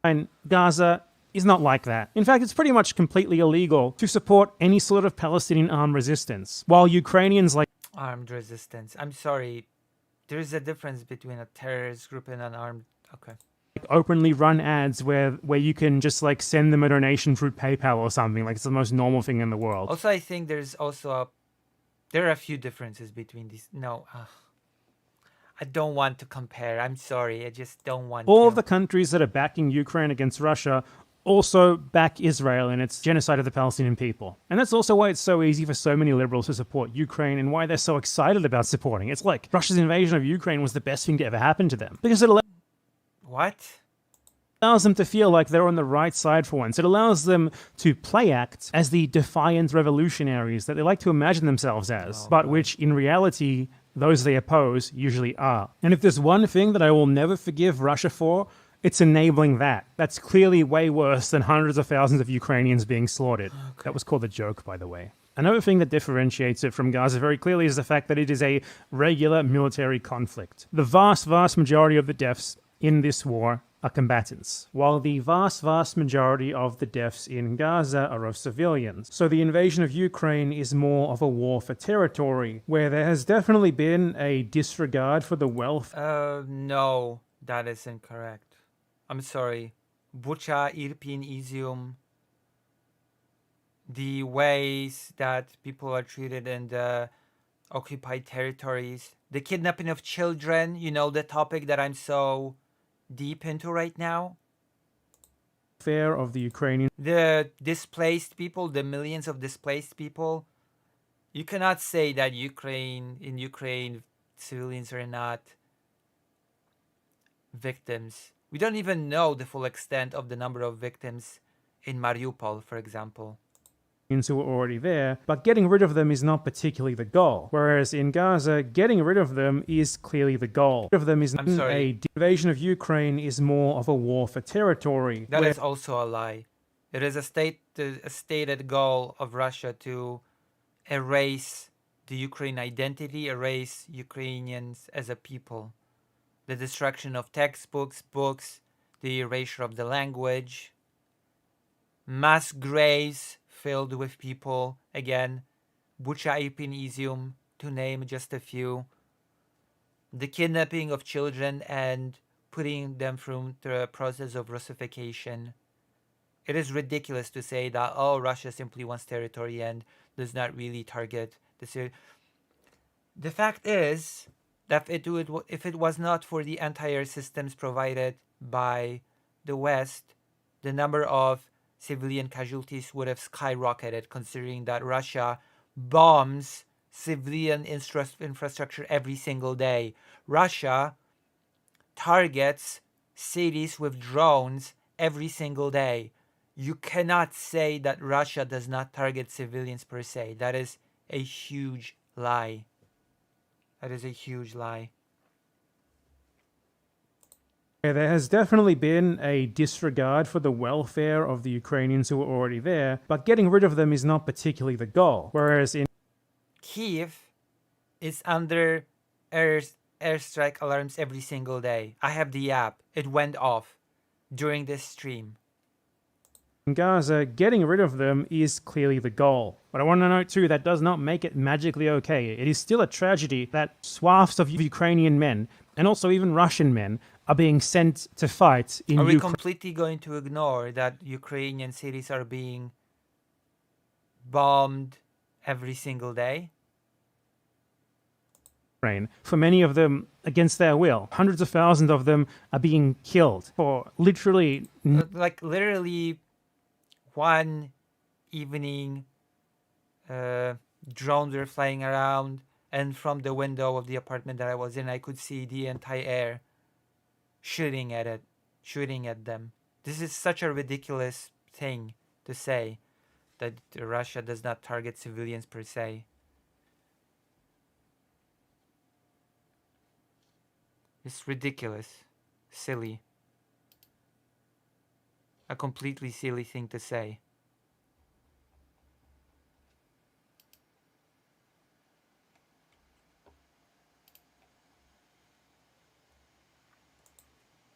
And Gaza is not like that. In fact, it's pretty much completely illegal to support any sort of Palestinian armed resistance, while Ukrainians like... Armed resistance. I'm sorry. There's a difference between a terrorist group and an armed... Okay. Openly run ads where you can just like send them a donation through PayPal or something. Like it's the most normal thing in the world. Also, I think there's also there are a few differences between these. No, I don't want to compare. I'm sorry. I just don't want All to. of the countries that are backing Ukraine against Russia also back Israel in its genocide of the Palestinian people. And that's also why it's so easy for so many liberals to support Ukraine and why they're so excited about supporting it. It's like Russia's invasion of Ukraine was the best thing to ever happen to them. Because it allows them to feel like they're on the right side for once. It allows them to play act as the defiant revolutionaries that they like to imagine themselves as, but which in reality, those they oppose usually are. And if there's one thing that I will never forgive Russia for, it's enabling that. That's clearly way worse than hundreds of thousands of Ukrainians being slaughtered. Okay. That was called a joke, by the way. Another thing that differentiates it from Gaza very clearly is the fact that it is a regular military conflict. The vast, vast majority of the deaths in this war are combatants, while the vast, vast majority of the deaths in Gaza are of civilians. So the invasion of Ukraine is more of a war for territory, where there has definitely been a disregard for the wealth. No, that is incorrect. I'm sorry. Bucha, Irpin, Izium, the ways that people are treated in the occupied territories, the kidnapping of children, you know, the topic that I'm so deep into right now. Fair of the Ukrainian. The displaced people, the millions of displaced people. You cannot say that in Ukraine, civilians are not victims. We don't even know the full extent of the number of victims in Mariupol, for example. Who were already there, but getting rid of them is not particularly the goal. Whereas in Gaza, getting rid of them is clearly the goal. The invasion of Ukraine is more of a war for territory. That is also a lie. It is a stated goal of Russia to erase the Ukraine identity, erase Ukrainians as a people. The destruction of textbooks, books, the erasure of the language, mass graves filled with people, again, Bucha, Irpin, Izium, to name just a few. The kidnapping of children and putting them through the process of Russification. It is ridiculous to say that, oh, Russia simply wants territory and does not really target the... The fact is that if it was not for the entire systems provided by the West, the number of civilian casualties would have skyrocketed, considering that Russia bombs civilian infrastructure every single day. Russia targets cities with drones every single day. You cannot say that Russia does not target civilians per se. That is a huge lie. That is a huge lie. There has definitely been a disregard for the welfare of the Ukrainians who were already there, but getting rid of them is not particularly the goal. Whereas in Kyiv is under airstrike alarms every single day. I have the app. It went off during this stream. in Gaza, getting rid of them is clearly the goal. But I want to note too, that does not make it magically okay. It is still a tragedy that swaths of Ukrainian men, and also even Russian men, are being sent to fight in Are we Ukraine. completely going to ignore that Ukrainian cities are being bombed every single day? For many of them, against their will. Hundreds of thousands of them are being killed for literally Like literally one evening, drones were flying around, and from the window of the apartment that I was in, I could see the entire air shooting at it, shooting at them. This is such a ridiculous thing to say, that Russia does not target civilians per se. It's ridiculous, silly, a completely silly thing to say.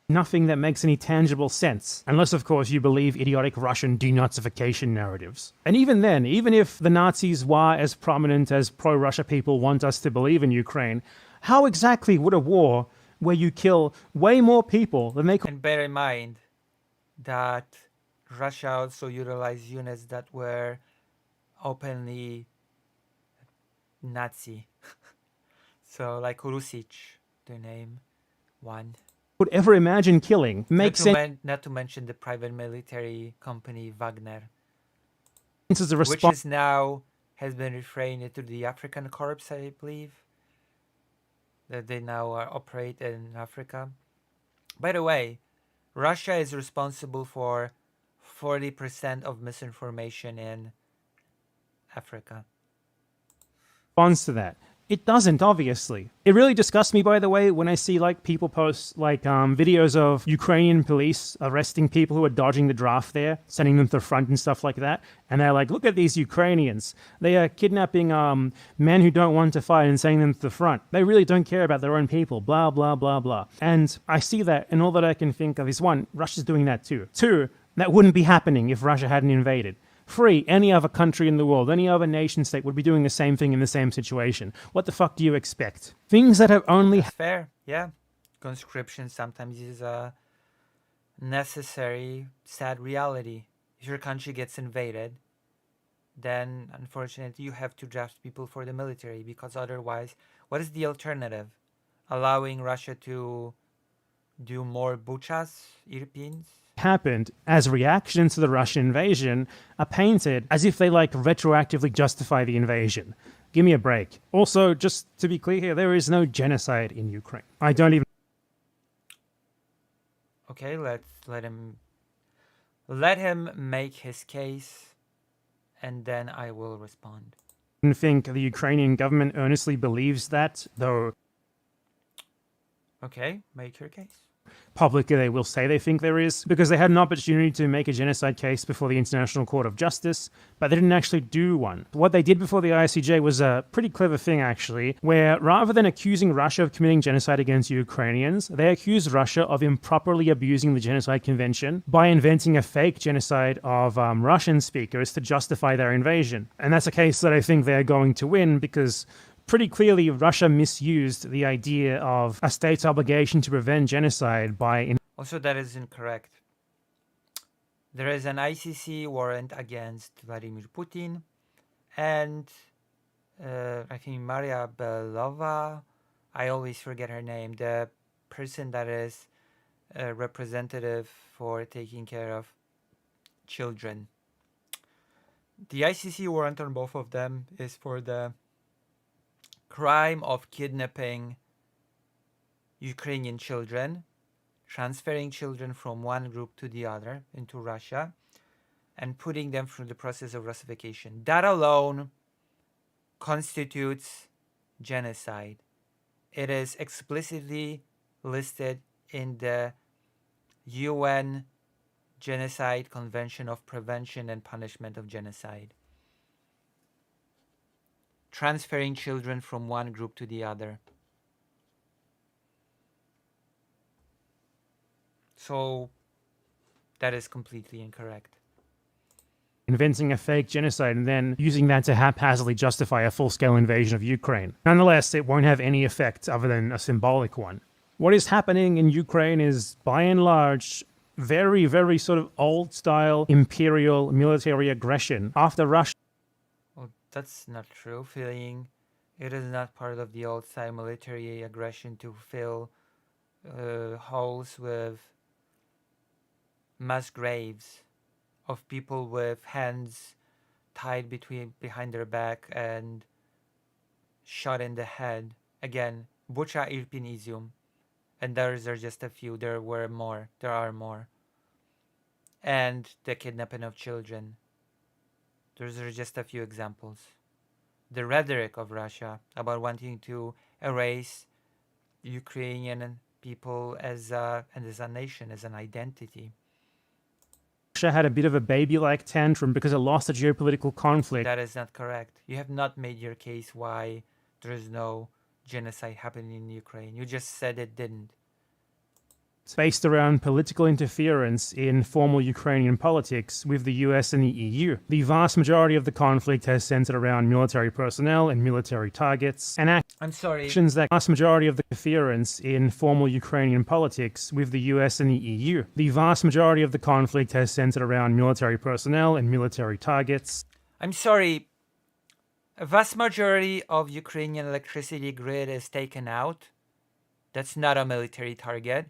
nothing that makes any tangible sense. Unless, of course, you believe idiotic Russian denazification narratives. And even then, even if the Nazis were as prominent as pro-Russia people want us to believe in Ukraine, how exactly would a war where you kill way more people than they could... And bear in mind that Russia also utilized units that were openly Nazi. So like Rusich, to name one. could ever imagine killing makes sense Not to mention the private military company Wagner, as a which response. is now has been refrained to the African Corps, I believe. That they now operate in Africa. By the way, Russia is responsible for 40% of misinformation in Africa. Response to that. It doesn't, obviously. It really disgusts me, by the way, when I see like people post like videos of Ukrainian police arresting people who are dodging the draft there, sending them to the front and stuff like that. And they're like, look at these Ukrainians. They are kidnapping men who don't want to fight and sending them to the front. They really don't care about their own people, blah, blah, blah, blah. And I see that, and all that I can think of is one, Russia's doing that too. Two, that wouldn't be happening if Russia hadn't invaded. Three, any other country in the world, any other nation state would be doing the same thing in the same situation. What the fuck do you expect? Things that have only... That's fair, yeah. Conscription sometimes is a necessary, sad reality. If your country gets invaded, then unfortunately you have to draft people for the military, because otherwise, what is the alternative? Allowing Russia to do more Buchas, Irpins? happened as reaction to the Russian invasion are painted as if they like retroactively justify the invasion. Give me a break. Also, just to be clear here, there is no genocide in Ukraine. I don't even... Okay, let him make his case, and then I will respond. think the Ukrainian government earnestly believes that, though Okay, make your case. publicly they will say they think there is, because they had an opportunity to make a genocide case before the International Court of Justice, but they didn't actually do one. What they did before the ICJ was a pretty clever thing, actually, where rather than accusing Russia of committing genocide against Ukrainians, they accused Russia of improperly abusing the Genocide Convention by inventing a fake genocide of Russian speakers to justify their invasion. And that's a case that I think they're going to win, because pretty clearly, Russia misused the idea of a state's obligation to prevent genocide by... Also, that is incorrect. There is an ICC warrant against Vladimir Putin, and I think Maria Belova, I always forget her name, the person that is a representative for taking care of children. The ICC warrant on both of them is for the crime of kidnapping Ukrainian children, transferring children from one group to the other into Russia, and putting them through the process of Russification. That alone constitutes genocide. It is explicitly listed in the UN Genocide Convention of Prevention and Punishment of Genocide. Transferring children from one group to the other. So that is completely incorrect. inventing a fake genocide and then using that to haphazardly justify a full-scale invasion of Ukraine. Nonetheless, it won't have any effect other than a symbolic one. What is happening in Ukraine is, by and large, very, very sort of old-style imperial military aggression after Russia. Well, that's not true. Feeling it is not part of the old-style military aggression to fill holes with mass graves of people with hands tied behind their back and shot in the head. Again, Bucha Irpin, and those are just a few. There were more. There are more. And the kidnapping of children. Those are just a few examples. The rhetoric of Russia about wanting to erase Ukrainian people as a nation, as an identity. Russia had a bit of a baby-like tantrum because it lost a geopolitical conflict. That is not correct. You have not made your case why there is no genocide happening in Ukraine. You just said it didn't. It's based around political interference in formal Ukrainian politics with the US and the EU. The vast majority of the conflict has centered around military personnel and military targets, and actions that vast majority of the interference in formal Ukrainian politics with the US and the EU. The vast majority of the conflict has centered around military personnel and military targets. I'm sorry. A vast majority of Ukrainian electricity grid is taken out. That's not a military target.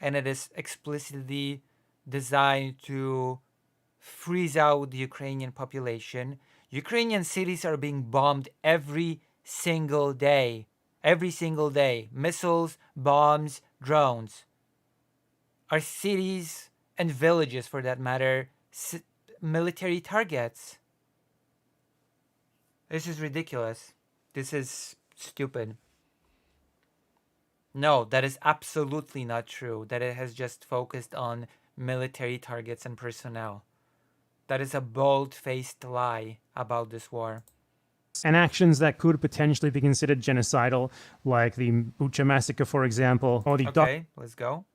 And it is explicitly designed to freeze out the Ukrainian population. Ukrainian cities are being bombed every single day. Every single day. Missiles, bombs, drones. Are cities and villages, for that matter, military targets? This is ridiculous. This is stupid. No, that is absolutely not true. That it has just focused on military targets and personnel. That is a bold-faced lie about this war. And actions that could potentially be considered genocidal, like the Bucha massacre, for example, or the let's go.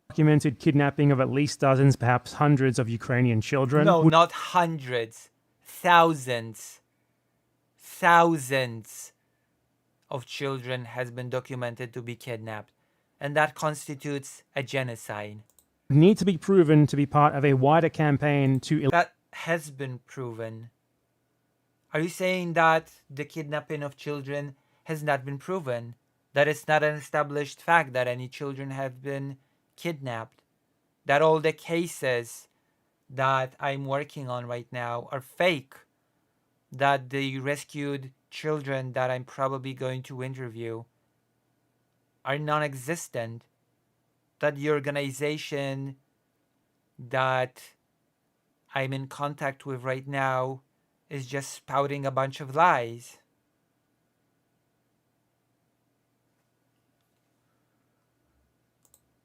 Documented kidnapping of at least dozens, perhaps hundreds of Ukrainian children. No, not hundreds. Thousands. Thousands of children has been documented to be kidnapped, and that constitutes a genocide. Need to be proven to be part of a wider campaign to... That has been proven. Are you saying that the kidnapping of children has not been proven? That it's not an established fact that any children have been kidnapped? That all the cases that I'm working on right now are fake? That the rescued children that I'm probably going to interview are non-existent? That the organization that I'm in contact with right now is just spouting a bunch of lies?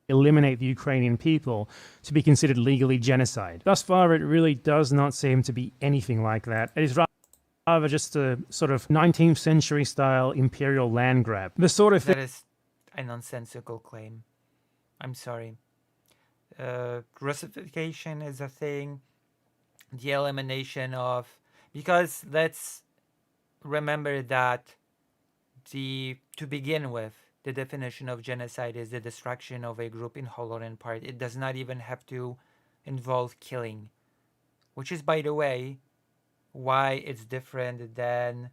Eliminate the Ukrainian people to be considered legally genocide. Thus far, it really does not seem to be anything like that. It is rather just a sort of 19th century style imperial land grab. The sort of that is a nonsensical claim. I'm sorry. Russification is a thing. The elimination of... Because let's remember that to begin with, the definition of genocide is the destruction of a group in whole or in part. It does not even have to involve killing. Which is, by the way, why it's different than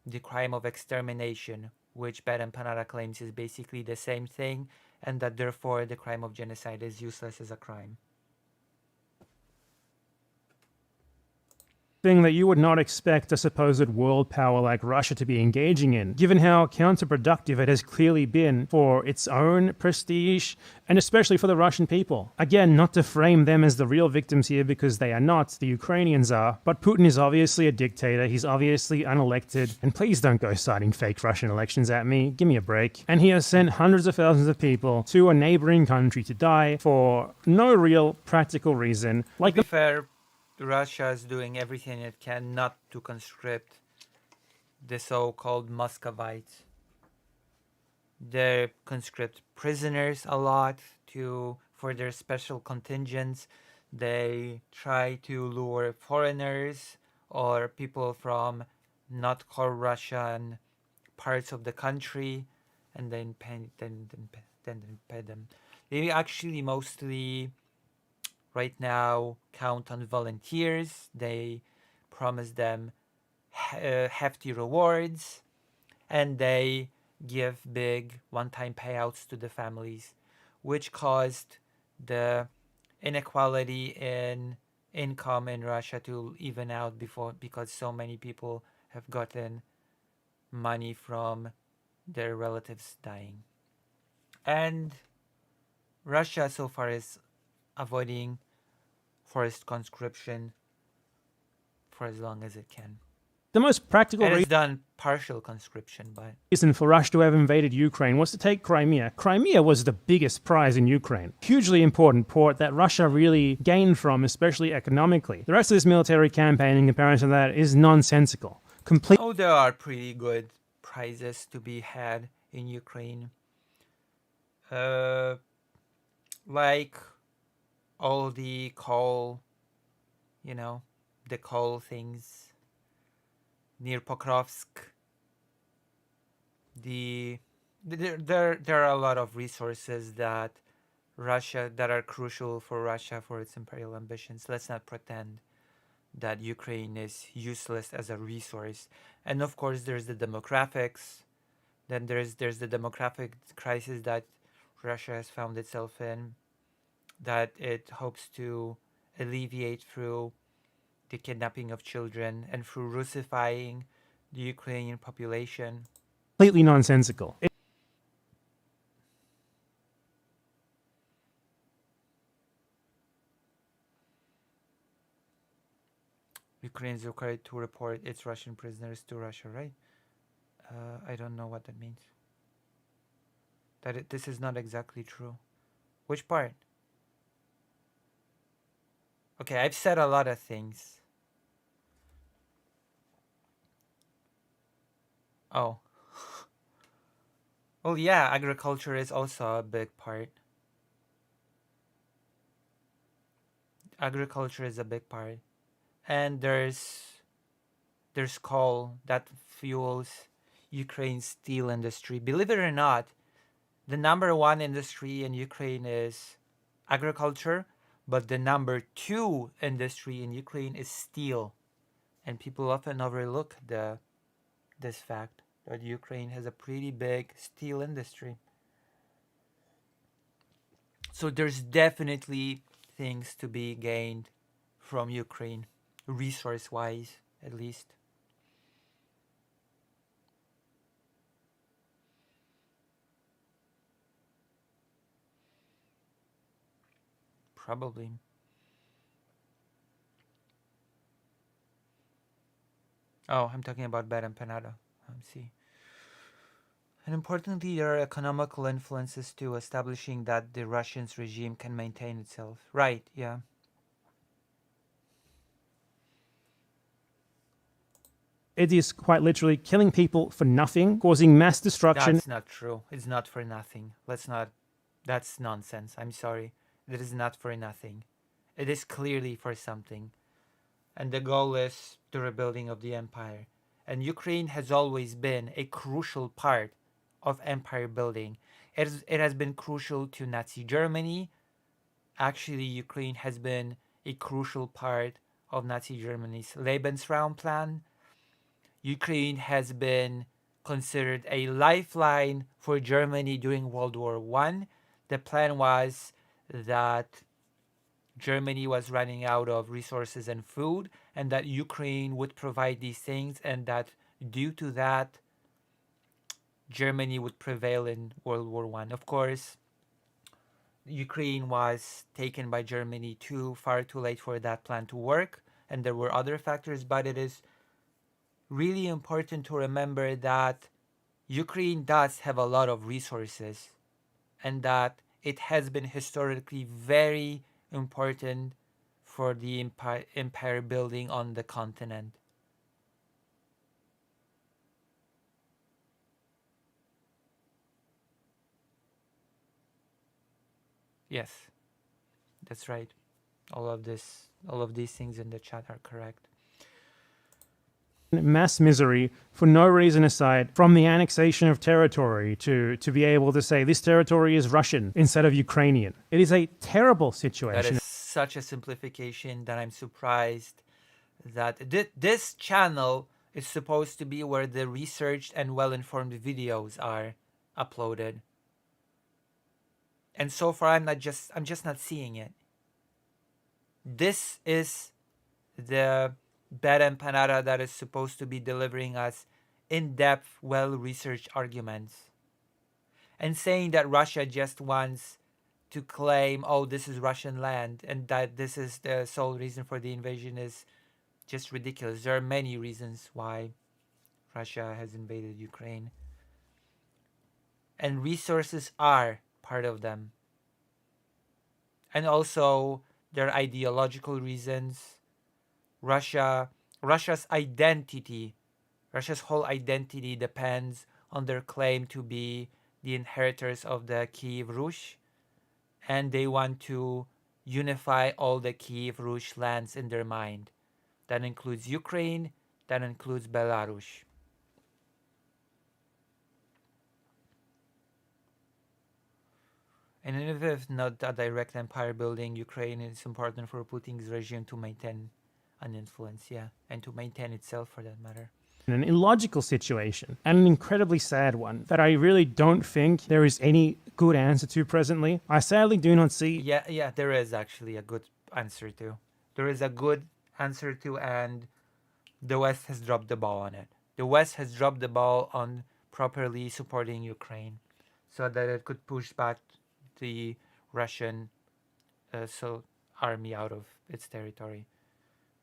the crime of extermination, which BadEmpanada claims is basically the same thing, and that therefore the crime of genocide is useless as a crime. Thing that you would not expect a supposed world power like Russia to be engaging in, given how counterproductive it has clearly been for its own prestige, and especially for the Russian people. Again, not to frame them as the real victims here, because they are not, the Ukrainians are, but Putin is obviously a dictator, he's obviously unelected, and please don't go citing fake Russian elections at me, give me a break. And he has sent hundreds of thousands of people to a neighboring country to die for no real practical reason. Like, to be fair, Russia is doing everything it can not to conscript the so-called Muscovites. They conscript prisoners a lot for their special contingents. They try to lure foreigners or people from not core Russian parts of the country, and then pay them. They actually mostly right now count on volunteers. They promise them hefty rewards, and they give big one-time payouts to the families, which caused the inequality in income in Russia to even out before, because so many people have gotten money from their relatives dying. And Russia so far is avoiding forced conscription for as long as it can. The most practical And it's done partial conscription, but reason for Russia to have invaded Ukraine was to take Crimea. Crimea was the biggest prize in Ukraine. Hugely important port that Russia really gained from, especially economically. The rest of this military campaign in comparison to that is nonsensical. oh, there are pretty good prizes to be had in Ukraine. Like all the coal, the coal things near Pokrovsk. There are a lot of resources that are crucial for Russia for its imperial ambitions. Let's not pretend that Ukraine is useless as a resource. And of course, there's the demographics. Then there's the demographic crisis that Russia has found itself in, that it hopes to alleviate through the kidnapping of children and through Russifying the Ukrainian population. Completely nonsensical. Ukraine is required to report its Russian prisoners to Russia, right? I don't know what that means. This is not exactly true. Which part? Okay, I've said a lot of things. Oh. Well, yeah, agriculture is also a big part. Agriculture is a big part. And there's coal that fuels Ukraine's steel industry. Believe it or not, the number one industry in Ukraine is agriculture, but the number two industry in Ukraine is steel. And people often overlook this fact that Ukraine has a pretty big steel industry. So there's definitely things to be gained from Ukraine, resource-wise at least. Probably. Oh, I'm talking about BadEmpanada. See. And importantly, there are economical influences too, establishing that the Russian's regime can maintain itself. Right, yeah. It is quite literally killing people for nothing, causing mass destruction. That's not true. It's not for nothing. That's nonsense. I'm sorry. It is not for nothing. It is clearly for something. And the goal is the rebuilding of the empire. And Ukraine has always been a crucial part of empire building. It has been crucial to Nazi Germany. Actually, Ukraine has been a crucial part of Nazi Germany's Lebensraum plan. Ukraine has been considered a lifeline for Germany during World War I. The plan was that Germany was running out of resources and food, and that Ukraine would provide these things, and that due to that, Germany would prevail in World War I. Of course, Ukraine was taken by Germany far too late for that plan to work, and there were other factors, but it is really important to remember that Ukraine does have a lot of resources, and that it has been historically very important for the empire building on the continent. Yes, that's right. All of these things in the chat are correct. Mass misery for no reason aside from the annexation of territory to be able to say this territory is Russian instead of Ukrainian. It is a terrible That situation. is such a simplification that I'm surprised that this channel is supposed to be where the researched and well-informed videos are uploaded. And so far I'm just not seeing it. This is the BadEmpanada that is supposed to be delivering us in-depth, well-researched arguments. And saying that Russia just wants to claim, oh, this is Russian land, and that this is the sole reason for the invasion is just ridiculous. There are many reasons why Russia has invaded Ukraine. And resources are part of them. And also, there are ideological reasons. Russia's identity, Russia's whole identity depends on their claim to be the inheritors of the Kiev Rush, and they want to unify all the Kiev Rush lands in their mind. That includes Ukraine, that includes Belarus. And even if not a direct empire building, Ukraine is important for Putin's regime to maintain an influence, yeah, and to maintain itself for that matter. An illogical situation and an incredibly sad one that I really don't think there is any good answer to presently. I sadly do not see. Yeah, there is actually a good answer to. There is a good answer to, and the West has dropped the ball on it. The West has dropped the ball on properly supporting Ukraine so that it could push back the Russian army out of its territory.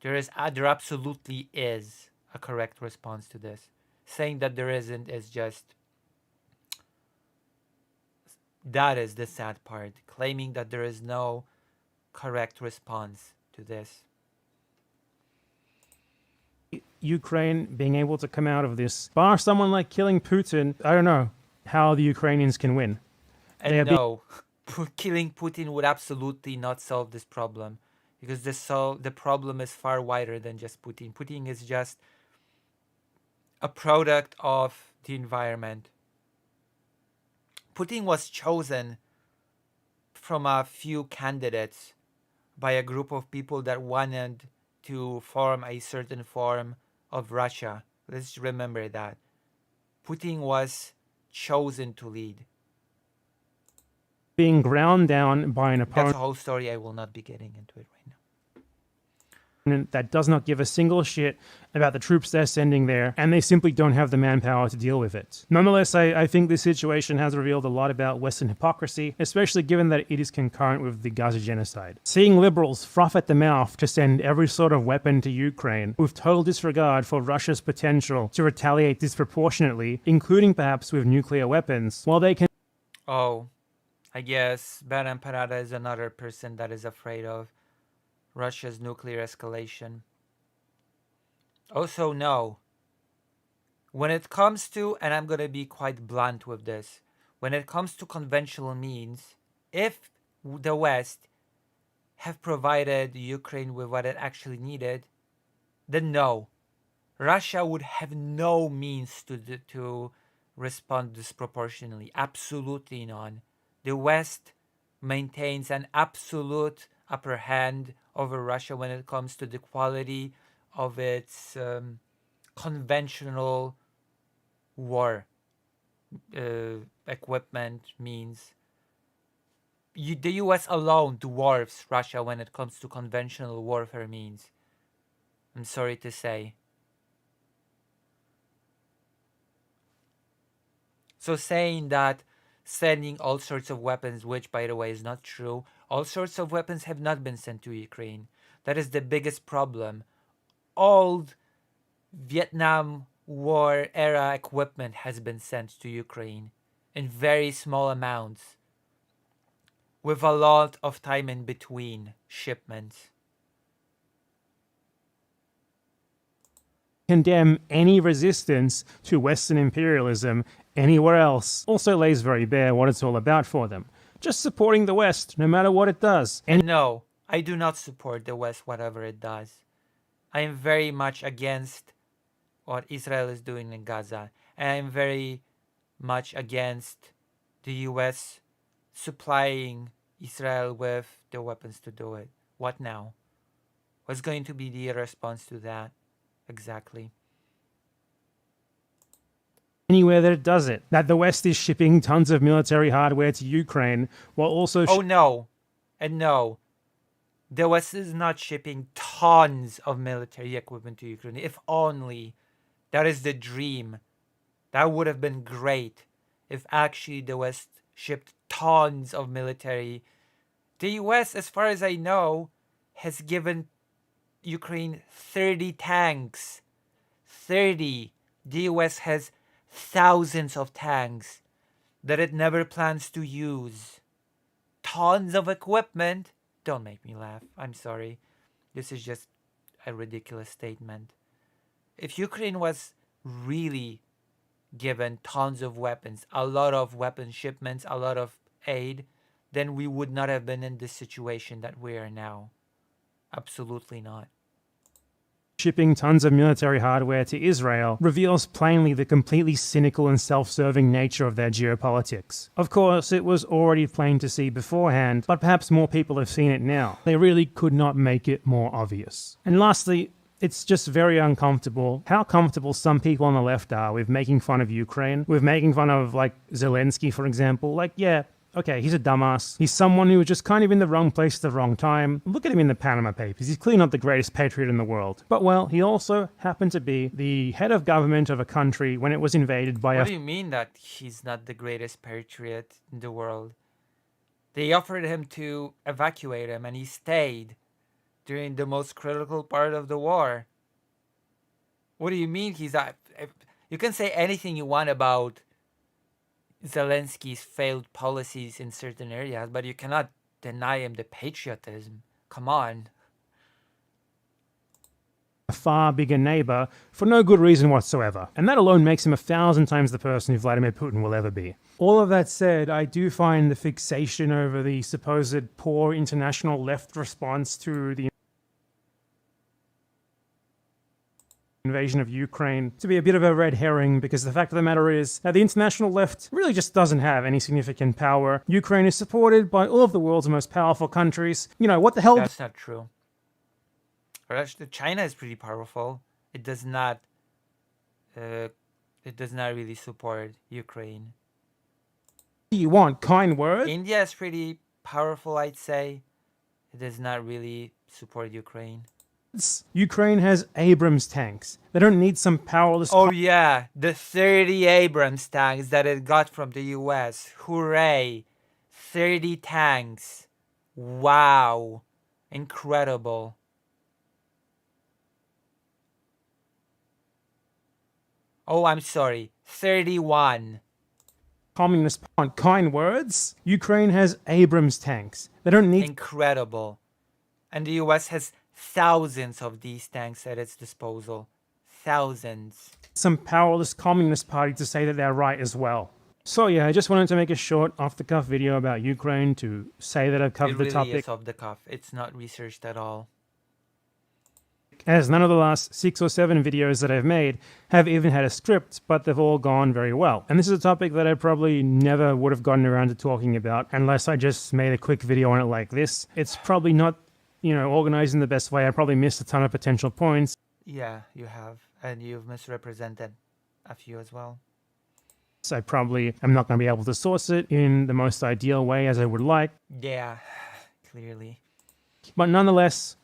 There absolutely is a correct response to this. Saying that there isn't is just, that is the sad part. Claiming that there is no correct response to this. Ukraine being able to come out of this, bar someone like killing Putin, I don't know how the Ukrainians can win. And no, killing Putin would absolutely not solve this problem, because the problem is far wider than just Putin. Putin is just a product of the environment. Putin was chosen from a few candidates by a group of people that wanted to form a certain form of Russia. Let's remember that. Putin was chosen to lead. Being ground down by an opponent. That's a whole story. I will not be getting into it right now. That does not give a single shit about the troops they're sending there, and they simply don't have the manpower to deal with it. Nonetheless, I think this situation has revealed a lot about Western hypocrisy, especially given that it is concurrent with the Gaza genocide. Seeing liberals froth at the mouth to send every sort of weapon to Ukraine, with total disregard for Russia's potential to retaliate disproportionately, including perhaps with nuclear weapons, while they can... Oh, I guess BadEmpanada is another person that is afraid of Russia's nuclear escalation. Also, no. When it comes to, and I'm going to be quite blunt with this, when it comes to conventional means, if the West have provided Ukraine with what it actually needed, then no. Russia would have no means to respond disproportionately. Absolutely none. The West maintains an absolute upper hand over Russia when it comes to the quality of its conventional war equipment means. The US alone dwarfs Russia when it comes to conventional warfare means. I'm sorry to say. So saying that sending all sorts of weapons, which by the way is not true, all sorts of weapons have not been sent to Ukraine. That is the biggest problem. Old Vietnam War era equipment has been sent to Ukraine in very small amounts, with a lot of time in between shipments. Condemn any resistance to Western imperialism anywhere else also lays very bare what it's all about for them. Just supporting the West, no matter what it does. And no, I do not support the West, whatever it does. I am very much against what Israel is doing in Gaza. And I am very much against the US supplying Israel with the weapons to do it. What now? What's going to be the response to that? Exactly. Anywhere that it does it. That the West is shipping tons of military hardware to Ukraine while also... Oh no. And no. The West is not shipping tons of military equipment to Ukraine. If only. That is the dream. That would have been great if actually the West shipped tons of military. The US, as far as I know, has given Ukraine 30 tanks. 30. The US has thousands of tanks that it never plans to use. Tons of equipment. Don't make me laugh. I'm sorry. This is just a ridiculous statement. If Ukraine was really given tons of weapons, a lot of weapon shipments, a lot of aid, then we would not have been in this situation that we are now. Absolutely not. Shipping tons of military hardware to Israel reveals plainly the completely cynical and self-serving nature of their geopolitics. Of course, it was already plain to see beforehand, but perhaps more people have seen it now. They really could not make it more obvious. And lastly, it's just very uncomfortable how comfortable some people on the left are with making fun of Ukraine, with making fun of, like, Zelensky, for example. Like, yeah, okay, he's a dumbass. He's someone who was just kind of in the wrong place at the wrong time. Look at him in the Panama Papers. He's clearly not the greatest patriot in the world. But, well, he also happened to be the head of government of a country when it was invaded by What do you mean that he's not the greatest patriot in the world? They offered him to evacuate him and he stayed during the most critical part of the war. What do you mean he's not? You can say anything you want about Zelensky's failed policies in certain areas, but you cannot deny him the patriotism. Come on. a far bigger neighbor for no good reason whatsoever. And that alone makes him 1,000 times the person who Vladimir Putin will ever be. All of that said, I do find the fixation over the supposed poor international left response to the invasion of Ukraine to be a bit of a red herring, because the fact of the matter is that the international left really just doesn't have any significant power. Ukraine is supported by all of the world's most powerful countries. You know, what the hell? That's not true. Or actually, China is pretty powerful. It does not really support Ukraine. Do you want kind words? India is pretty powerful, I'd say. It does not really support Ukraine. Ukraine has Abrams tanks. They don't need some powerless... Oh yeah, the 30 Abrams tanks that it got from the US. Hooray! 30 tanks. Wow. Incredible. Oh, I'm sorry. 31. Communist want kind words? Ukraine has Abrams tanks. They don't need... Incredible. And the US has thousands of these tanks at its disposal. Thousands. Some powerless communist party to say that they're right as well. So yeah, I just wanted to make a short off-the-cuff video about Ukraine to say that I've covered the topic. It really is off the cuff. It's not researched at all. As none of the last 6 or 7 videos that I've made have even had a script, but they've all gone very well. And this is a topic that I probably never would have gotten around to talking about unless I just made a quick video on it like this. It's probably not, you know, organized in the best way. I probably missed a ton of potential points. Yeah, you have. And you've misrepresented a few as well. So I probably am not going to be able to source it in the most ideal way as I would like. Yeah, clearly. But nonetheless,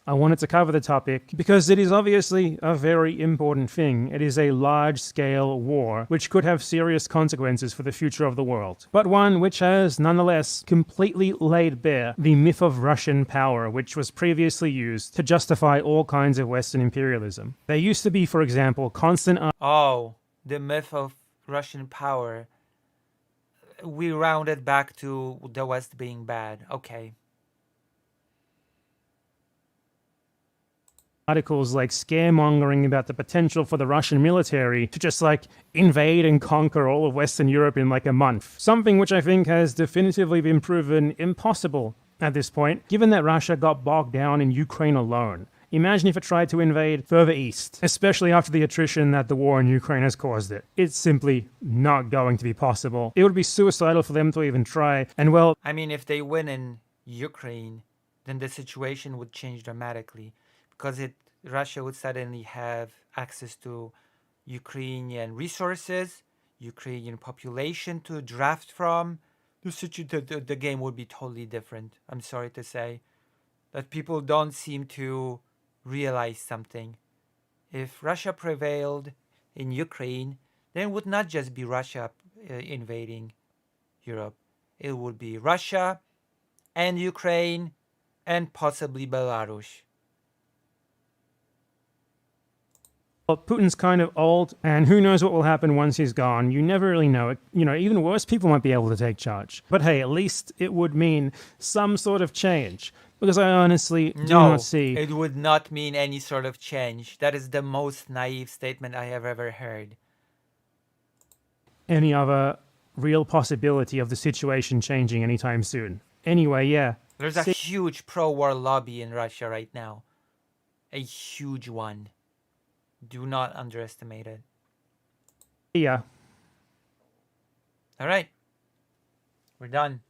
I wanted to cover the topic because it is obviously a very important thing. It is a large-scale war which could have serious consequences for the future of the world, but one which has nonetheless completely laid bare the myth of Russian power, which was previously used to justify all kinds of Western imperialism. There used to be, for example, constant... Oh, the myth of Russian power. We rounded back to the West being bad. Okay. Articles like scaremongering about the potential for the Russian military to just like invade and conquer all of Western Europe in like a month. Something which I think has definitively been proven impossible at this point, given that Russia got bogged down in Ukraine alone. Imagine if it tried to invade further east, especially after the attrition that the war in Ukraine has caused it. It's simply not going to be possible. It would be suicidal for them to even try, and well, I mean, if they win in Ukraine, then the situation would change dramatically because Russia would suddenly have access to Ukrainian resources, Ukrainian population to draft from. The game would be totally different. I'm sorry to say that people don't seem to realize something. If Russia prevailed in Ukraine, then it would not just be Russia invading Europe. It would be Russia and Ukraine and possibly Belarus. Putin's kind of old, and who knows what will happen once he's gone. You never really know. Even worse people might be able to take charge. But hey, at least it would mean some sort of change. Because I honestly do not see... it would not mean any sort of change. That is the most naive statement I have ever heard. ...any other real possibility of the situation changing anytime soon. Anyway, yeah. There's a huge pro-war lobby in Russia right now. A huge one. Do not underestimate it. Yeah. All right. We're done.